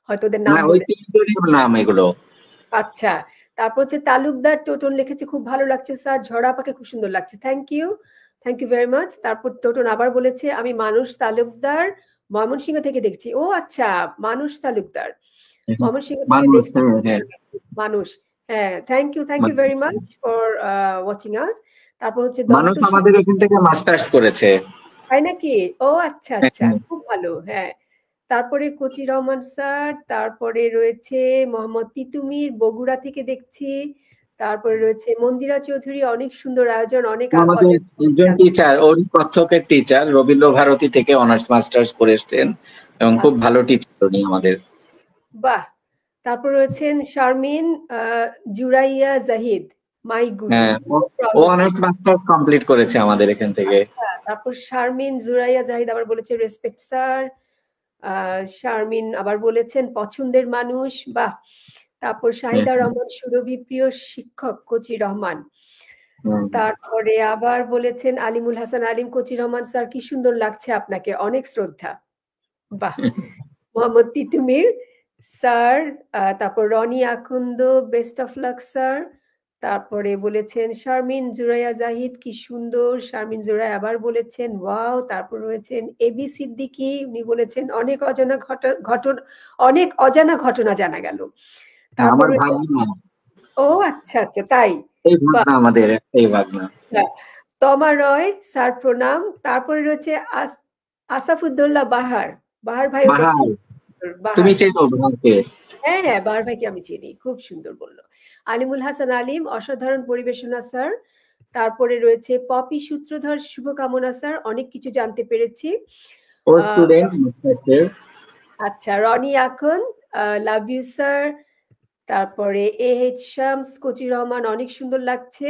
হয়তো ওদের নাম না, ওই বলে। তিনজনের নাম এগুলো। আচ্ছা, তারপর হচ্ছে তালুকদার টোটন লিখেছে খুব ভালো লাগছে স্যার, ঝড়া আপাকে খুব সুন্দর লাগছে, thank you, thank you very much. তারপর টোটন আবার বলেছে আমি মানুষ তালুকদার ময়মনসিংহ থেকে দেখছি। ও আচ্ছা, মানুষ তালুকদার ময়মনসিংহ থেকে মানুষ, দেখছি। হ্যাঁ, হ্যাঁ। মানুষ, হ্যাঁ, thank you very much for watching us. তারপর হচ্ছে মানুষ দত্ত আমাদের এখান থেকে মাস্টার্স করেছে। তাই নাকি? ও আচ্ছা, হ্যাঁ, আচ্ছা, খুব ভালো, হ্যাঁ। তারপরে কোচি রহমান স্যার, তারপরে রয়েছে মোহাম্মদ তিতুমির, বগুড়া থেকে দেখছি। তারপরে রয়েছে মন্দিরা চৌধুরী, অনেক সুন্দর আয়োজন, অনেক আমাদের অজানা একজন টিচার, ওর কত্থকের টিচার রবীন্দ্র ভারতী থেকে অনার্স মাস্টার্স করে এসেছেন এবং খুব আচ্ছা, ভালো টিচার উনি আমাদের। বাহ। তারপর রয়েছেন শারমিন জুরাইয়া জাহিদ, মাই গুরু, হ্যাঁ, সো প্রাউড ও of you. Honours masters complete করেছে আমাদের এখান থেকে। আচ্ছা, তারপর শারমিন জুরাইয়া জাহিদ আবার বলেছে রেসপেক্ট স্যার। শারমিন আবার বলেছেন পছন্দের মানুষ, বাহ। তারপর হ্যাঁ, শাহিদা রহমান সুরভি, প্রিয় শিক্ষক কোচি রহমান। হুম। তারপরে আবার বলেছেন আলিমুল হাসান আলিম, কোচি রহমান স্যার কি সুন্দর লাগছে আপনাকে, অনেক শ্রদ্ধা, বাহ। মোহাম্মদ তিতুমির স্যার, তারপর Roni Akund, best of luck sir. তারপরে বলেছেন শারমিন জুরাইয়া জাহিদ, কি সুন্দর। শারমিন জুরাই আবার বলেছেন ওয়াও। তারপর রয়েছেন এবি সিদ্দিকী, উনি বলেছেন অনেক অজানা ঘটনা জানা গেল। হ্যাঁ, তারপর আমার রয়েছে ভাগনা, ও আচ্ছা, আচ্ছা, তাই, এই বাহ। ভাগনা আমাদের এই ভাগনা। হ্যাঁ, তমা রয় স্যার প্রণাম। তারপরে রয়েছে আসাফুদ্দৌল্লাহ বাহার, বাহার ভাইও বাহার, দেখছি, তুমি বাহার, চেনো বাহারকে? হ্যাঁ, হ্যাঁ, বাহার ভাইকে আমি চিনি, খুব সুন্দর বললো। আলিমুল হাসান আলিম, অসাধারণ পরিবেশনা স্যার। তারপরে রয়েছে পপি সূত্রধর, শুভকামনা স্যার, অনেক কিছু জানতে পেরেছি। ওর আহ, স্টুডেন্ট মাস্টার্সের। আচ্ছা, রনি আখন, লাভ ইউ স্যার। তারপরে এইচ শামস, কোচি রহমান, অনেক সুন্দর লাগছে।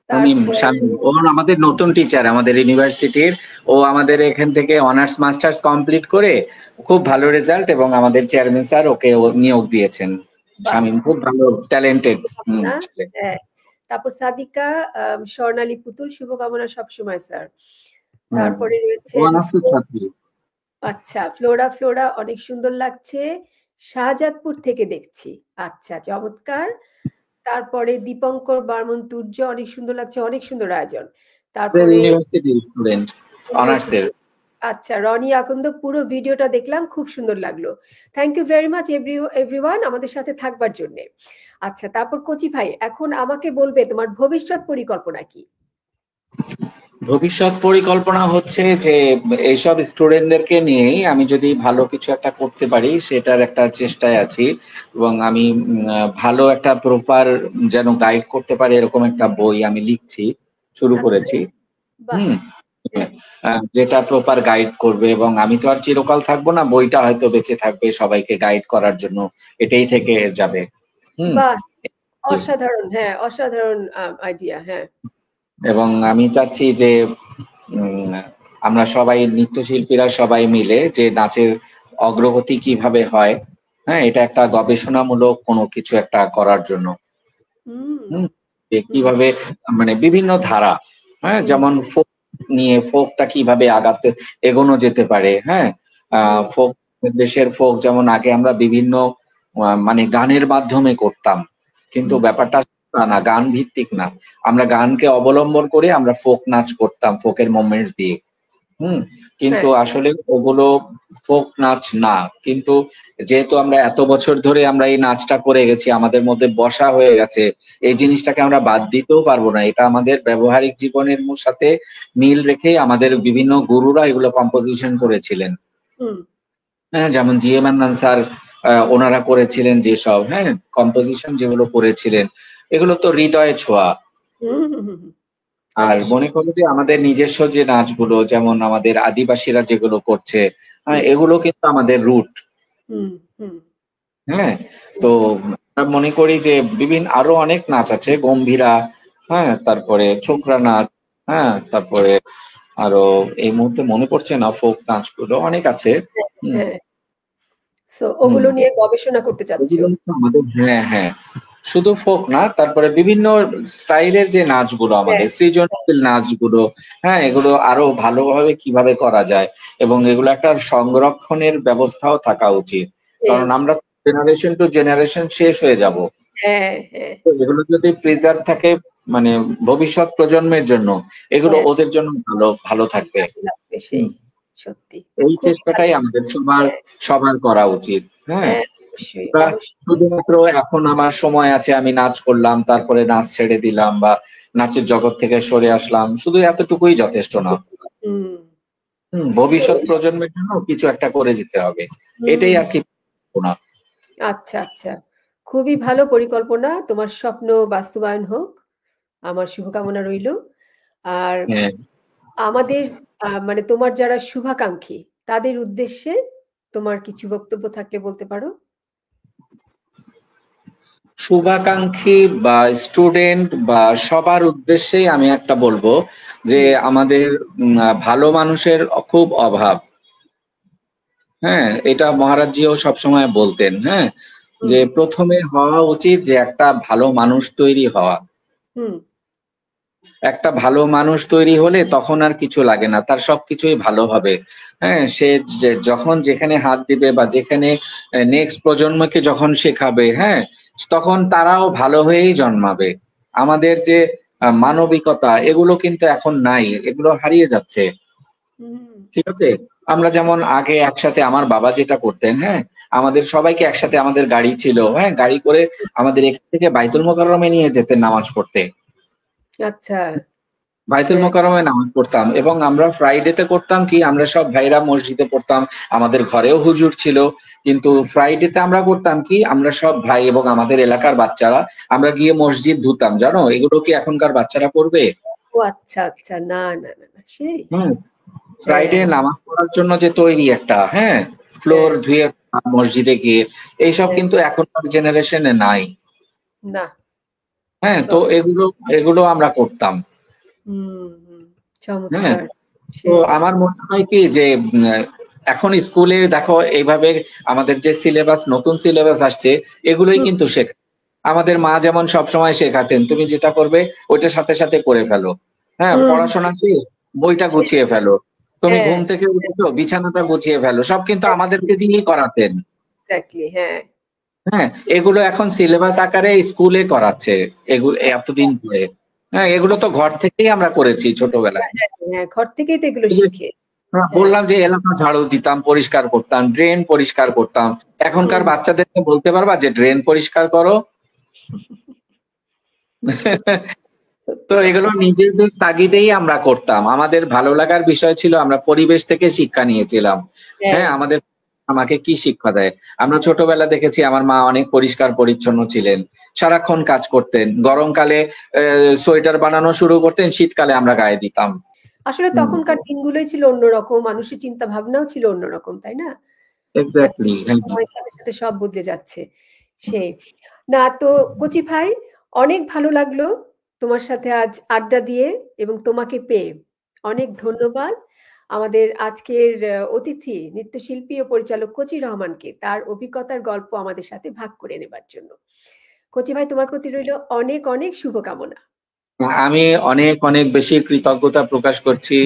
শামীম, তারপরে শামীম ওর আমাদের নতুন টিচার আমাদের ইউনিভার্সিটির। ও আমাদের এখান থেকে অনার্স মাস্টার্স কমপ্লিট করে খুব ভালো রেজাল্ট, এবং আমাদের চেয়ারম্যান স্যার ওকে নিয়োগ দিয়েছেন। বাহ, শামীম খুব ভালো ট্যালেন্টেড শুভকামনা, ছেলে। হ্যাঁ। তারপর সাদিকা, স্বর্ণালী, পুতুল, শুভকামনা সবসময় স্যার। হুম, তারপরে ও রয়েছেন অনার্সের ছাত্রী। আচ্ছা, ফ্লোরা, ফ্লোরা অনেক সুন্দর লাগছে, শাহজাদপুর থেকে দেখছি, আচ্ছা, চমৎকার। তারপরে দীপঙ্কর বর্মন, তুর্য, অনেক সুন্দর লাগছে, অনেক সুন্দর আয়োজন। তারপরে ইউনিভার্সিটির স্টুডেন্ট অনার্সের। আচ্ছা, রনি আকন্দ, পুরো ভিডিওটা দেখলাম, খুব সুন্দর লাগলো। Thank you very much everyone আমাদের সাথে থাকবার জন্য। আচ্ছা, তারপর কোচি ভাই, এখন আমাকে বলবে তোমার ভবিষ্যৎ পরিকল্পনা কি? ভবিষ্যৎ পরিকল্পনা হচ্ছে যে এইসব স্টুডেন্টদেরকে নিয়েই আমি যদি ভালো কিছু একটা করতে পারি সেটার একটা চেষ্টায় আছি, এবং আমি ভালো একটা প্রপার যেন গাইড করতে পারি এরকম একটা বই আমি লিখছি, শুরু আচ্ছা, করেছি। বাহ, হুম। হ্যাঁ, যেটা প্রপার গাইড করবে, এবং আমি তো আর চিরকাল থাকবো না, বইটা হয়তো বেঁচে থাকবে সবাইকে গাইড করার জন্য, এটাই থেকে যাবে। হুম। বাহ, অসাধারণ, হ্যাঁ, অসাধারণ আইডিয়া, হ্যাঁ। এবং আমি চাচ্ছি যে উম, আমরা সবাই নৃত্যশিল্পীরা সবাই মিলে যে নাচের অগ্রগতি কিভাবে হয়, হ্যাঁ, এটা একটা গবেষণামূলক কোনো কিছু একটা করার জন্য। হুম, হুম, যে হুম, কিভাবে মানে বিভিন্ন ধারা, হ্যাঁ, হুম, যেমন ফোক নিয়ে ফোকটা কিভাবে এগোনো যেতে পারে, হ্যাঁ, হুম, ফোক দেশের ফোক যেমন আগে আমরা বিভিন্ন মানে গানের মাধ্যমে করতাম, কিন্তু হুম, ব্যাপারটা তা না, গান ভিত্তিক না। আমরা গানকে অবলম্বন করে আমরা ফোক নাচ করতাম ফোকের মোমেন্টস দিয়ে। হুম, কিন্তু হ্যাঁ, আসলে ওগুলো ফোক নাচ না। কিন্তু যেহেতু আমরা এত বছর ধরে আমরা এই নাচটা করে গেছি, আমাদের মধ্যে বসা হয়ে গেছে, এই জিনিসটাকে আমরা বাদ দিতেও পারবো না। এটা আমাদের ব্যবহারিক জীবনের সাথে মিল রেখে আমাদের বিভিন্ন গুরুরা এগুলো কম্পোজিশন করেছিলেন। হুম, হ্যাঁ, যেমন জি এম আন্নান স্যার ওনারা করেছিলেন যেসব, হ্যাঁ, কম্পোজিশন যেগুলো করেছিলেন, এগুলো তো হৃদয়ে ছোঁয়া। হুম, হুম, হুম, হুম, আর অবশ্যই। মনে করো যে আমাদের নিজস্ব যে নাচগুলো যেমন আমাদের আদিবাসীরা যেগুলো করছে, হুম, এগুলো কিন্তু আমাদের রুট। হুম, হুম, হ্যাঁ, হুম, তো আমরা মনে করি যে আরো অনেক নাচ আছে, গম্ভীরা, হ্যাঁ, তারপরে ছোকরা নাচ, হ্যাঁ, তারপরে আরো এই মুহূর্তে মনে পড়ছে না, ফোক নাচগুলো অনেক আছে। হ্যাঁ, হুম, হ্যাঁ। সো হুম, ওগুলো নিয়ে গবেষণা করতে চাচ্ছ? এগুলো হচ্ছে আমাদের, হ্যাঁ, হ্যাঁ, শুধু ফোক না, তারপরে বিভিন্ন স্টাইলের যে নাচগুলো হ্যাঁ, আমাদের হ্যাঁ, সৃজনশীল নাচগুলো, হ্যাঁ, এগুলো আরো ভালোভাবে কিভাবে করা যায় এবং এগুলো একটা সংরক্ষণের ব্যবস্থাও থাকা উচিত। সেই, কারণ সেই। আমরা জেনারেশন টু জেনারেশন শেষ হয়ে যাব। হ্যাঁ, হ্যাঁ, তো এগুলো যদি প্রিজার্ভ থাকে মানে ভবিষ্যৎ প্রজন্মের জন্য, এগুলো হ্যাঁ, ওদের জন্য ভালো ভালো থাকবে। কাজে লাগবে হুম, সেই। সত্যি। এই খুবই চেষ্টাটাই ভালো। আমাদের সবার হ্যাঁ, সবার করা উচিত। হ্যাঁ, হ্যাঁ, অবশ্যই, আমরা অবশ্যই। শুধুমাত্র এখন আমার সময় আছে আমি নাচ করলাম, তারপরে নাচ ছেড়ে দিলাম বা নাচের জগৎ থেকে সরে আসলাম, শুধু এতটুকুই যথেষ্ট না। হুম, ভবিষ্যৎ তো প্রজন্মের জন্য কিছু একটা করে যেতে হবে, হুম, এটাই আর কি না। আচ্ছা, আচ্ছা। খুবই ভালো পরিকল্পনা। তোমার স্বপ্ন বাস্তবায়ন হোক। আমার শুভকামনা রইল। আর হ্যাঁ, আমাদের মানে তোমার যারা শুভাকাঙ্ক্ষী তাদের উদ্দেশ্যে তোমার কিছু বক্তব্য থাকলে বলতে পারো? শুভাকাঙ্ক্ষী বা স্টুডেন্ট বা সবার উদ্দেশ্যেই আমি একটা বলবো যে হুম, আমাদের ভালো মানুষের খুব অভাব। হ্যাঁ, এটা মহারাজজিও সবসময় বলতেন, হ্যাঁ, যে হুম, প্রথমে হওয়া উচিত যে একটা ভালো মানুষ তৈরি হওয়া। হুম, একটা ভালো মানুষ তৈরি হলে তখন আর কিছু লাগে না, তার সবকিছুই ভালো হবে। হ্যাঁ, সে যখন যেখানে হাত দিবে বা যেখানে নেক্সট প্রজন্মকে যখন শেখাবে, হ্যাঁ, তখন তারাও ভালো হয়েই জন্মাবে। আমাদের যে মানবিকতা এগুলো কিন্তু এখন নাই, এগুলো হারিয়ে যাচ্ছে। হুম। ঠিক আছে, আমরা যেমন আগে একসাথে আমার বাবা যেটা করতেন, হ্যাঁ, আমাদের সবাইকে একসাথে, আমাদের গাড়ি ছিল, হ্যাঁ, গাড়ি করে আমাদের এখান থেকে বাইতুল মোকাররমে নিয়ে যেতেন নামাজ পড়তে। আচ্ছা। বাইতুল হ্যাঁ, মোকাররমায় নামাজ পড়তাম এবং আমরা ফ্রাইডেতে করতাম কি, আমরা সব ভাইরা মসজিদে পড়তাম, আমাদের ঘরেও হুজুর ছিল, কিন্তু ফ্রাইডেতে আমরা করতাম কি, আমরা সব ভাই এবং আমাদের এলাকার বাচ্চারা আমরা গিয়ে মসজিদ ধুতাম, জানো এগুলো কি এখনকার বাচ্চারা করবে? ও আচ্ছা, আচ্ছা। না, না, না, না। সেই হুম, হ্যাঁ, ফ্রাইডে নামাজ পড়ার জন্য যে তৈরি একটা, হ্যাঁ, ফ্লোর হ্যাঁ, ধুয়ে মসজিদে গিয়ে, এইসব হ্যাঁ। কিন্তু এখনকার জেনারেশনে নাই। না। হ্যাঁ, তো তো এগুলো এগুলো আমরা করতাম। হুম, হুম। হ্যাঁ, চমৎকার। তো সেই। আমার মনে হয় কি যে এখন স্কুলে দেখো এইভাবে আমাদের যে সিলেবাস, নতুন সিলেবাস আসছে, এগুলোই হুম, কিন্তু শেখা। আমাদের মা যেমন সবসময় শেখাতেন, তুমি যেটা করবে ওইটার সাথে সাথে করে ফেলো। হ্যাঁ, হুম। পড়াশোনা শেষ, বইটা সেই গুছিয়ে ফেলো। তুমি হ্যাঁ, ঘুম থেকে উঠেছো, বিছানাটা গুছিয়ে ফেলো। সব কিন্তু এক্সাক্টলি, আমাদেরকে দিয়েই করাতেন। এক্সাক্টলি। হ্যাঁ, হ্যাঁ, এগুলো এখন সিলেবাস আকারে স্কুলে করাচ্ছে। এগুলো আচ্ছা। এতদিন ধরে। হ্যাঁ, এগুলো তো ঘর থেকেই আমরা করেছি ছোটবেলায়। হ্যাঁ, হ্যাঁ। ঘর থেকেই তো এগুলো শিখে। হ্যাঁ। বললাম যে এলাকা ঝাড়ু দিতাম, পরিষ্কার করতাম, ড্রেন পরিষ্কার করতাম। এখনকার হুম। বাচ্চাদেরকে বলতে পারবা যে ড্রেন পরিষ্কার করো? সত্যি, সত্যি তো কথা। এগুলো নিজেদের তাগিদেই আমরা করতাম। আমাদের ভালো লাগার বিষয় ছিল, আমরা পরিবেশ থেকে শিক্ষা নিয়েছিলাম। হ্যাঁ, হ্যাঁ, আমাকে কি শিক্ষা দেয়? আমরা ছোটবেলা দেখেছি আমার মা অনেক পরিষ্কার পরিচ্ছন্ন ছিলেন। সারাক্ষণ কাজ করতেন। গরমকালে সোয়েটার বানানো শুরু করতেন, শীতকালে আমরা গায়ে দিতাম। আসলে হুম, তখনকার দিনগুলোই ছিল অন্যরকম। মানুষের চিন্তা ভাবনাও ছিল অন্যরকম, তাই না? এখন এক্সাক্টলি, হ্যাঁ। সময়ের সাথে, সাথে সব বদলে যাচ্ছে। সেই। না তো কচি ভাই অনেক ভালো লাগলো তোমার সাথে আজ আড্ডা দিয়ে এবং তোমাকে পেয়ে। অনেক ধন্যবাদ। আমাদের আজকের অতিথি নৃত্যশিল্পী ও পরিচালক কচি রহমানকে তার অভিজ্ঞতার গল্প আমাদের সাথে ভাগ করে নেবার জন্য। কচি ভাই, তোমার প্রতি রইল অনেক অনেক শুভকামনা। আমি অনেক অনেক বেশি কৃতজ্ঞতা প্রকাশ করছি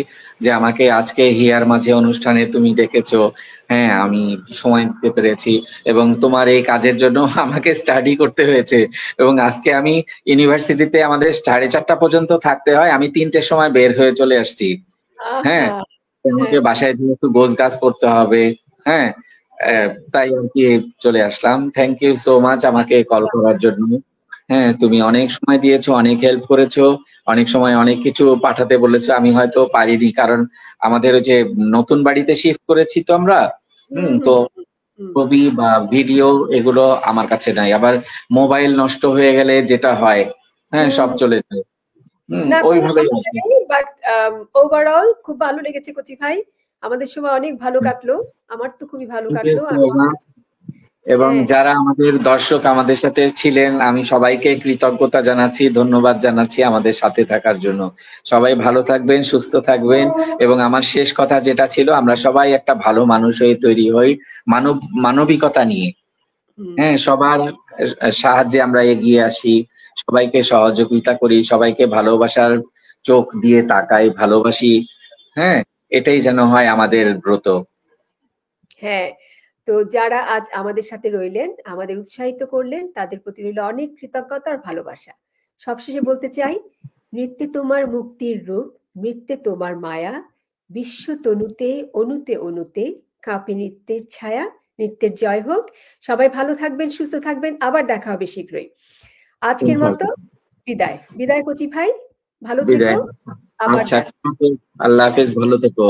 যে আমাকে আজকে হিয়ার মাঝে অনুষ্ঠানে তুমি ডেকেছো। হ্যাঁ, আমি সময় দিতে পেরেছি এবং তোমার এই কাজের জন্য আমাকে স্টাডি করতে হয়েছে এবং আজকে আমি ইউনিভার্সিটিতে আমাদের 4:30 পর্যন্ত থাকতে হয়, আমি 3টের সময় বের হয়ে চলে আসছি। হ্যাঁ, আহা! আমাকে হ্যাঁ, বাসায় যেহেতু গোছ গাছ করতে হবে। হ্যাঁ, হ্যাঁ। তাই আর কি চলে আসলাম। থ্যাংক ইউ সো মাচ আমাকে কল করার জন্য। হ্যাঁ, তুমি অনেক সময় দিয়েছো, অনেক হেল্প করেছো, অনেক সময় অনেক কিছু পাঠাতে বলেছো, আমি হয়তো পারিনি কারণ আমাদের ওই যে নতুন বাড়িতে শিফট করেছি তো আমরা। হুম, তো হুম, হুম, ছবি বা ভিডিও এগুলো আমার কাছে নাই, আবার মোবাইল নষ্ট হয়ে গেলে যেটা হয়, হ্যাঁ, হুম, সব হুম। চলে যায়। না, কোনো ওইভাবেই আর সমস্যা কি। নেই। বাট ওভারঅল খুব ভালো লেগেছে কচি ভাই। আমাদের সময় অনেক ভালো কাটলো। আমার তো খুবই ভালো থ্যাংক ইউ কাটলো। সো আমি মাচ। এবং হ্যাঁ, যারা আমাদের দর্শক আমাদের সাথে ছিলেন, আমি সবাইকে কৃতজ্ঞতা জানাচ্ছি, ধন্যবাদ জানাচ্ছি আমাদের সাথে থাকার জন্য। সবাই ভালো থাকবেন, সুস্থ থাকবেন এবং আমার শেষ কথা যেটা ছিল, আমরা সবাই একটা ভালো মানুষ হয়ে তৈরি হই, মানবিকতা নিয়ে। হুম, হ্যাঁ, সবার সাহায্যে আমরা এগিয়ে আসি, সবাইকে সহযোগিতা করি, সবাইকে ভালোবাসার চোখ দিয়ে তাকাই, ভালোবাসি। হ্যাঁ, এটাই যেন হয় আমাদের ব্রত। হ্যাঁ। তো যারা আজ আমাদের সাথে রইলেন, আমাদের উৎসাহিত করলেন, তাদের প্রতি রইল অনেক কৃতজ্ঞতা আর ভালোবাসা। সবশেষে বলতে চাই, নৃত্যে তোমার মুক্তির রূপ, নৃত্যে তোমার মায়া, বিশ্ব তনুতে অনুতে অনুতে কাঁপে নৃত্যের ছায়া, নৃত্যের জয় হোক। সবাই ভালো থাকবেন, সুস্থ থাকবেন। আবার দেখা হবে শীঘ্রই। আজকের মতো বিদায়। বিদায় কচি ভাই। ভালো থেকো। বিদায়। আবার আচ্ছা, দেখা। আল্লাহ হ্যাঁ। হাফেজ, ভালো থেকো।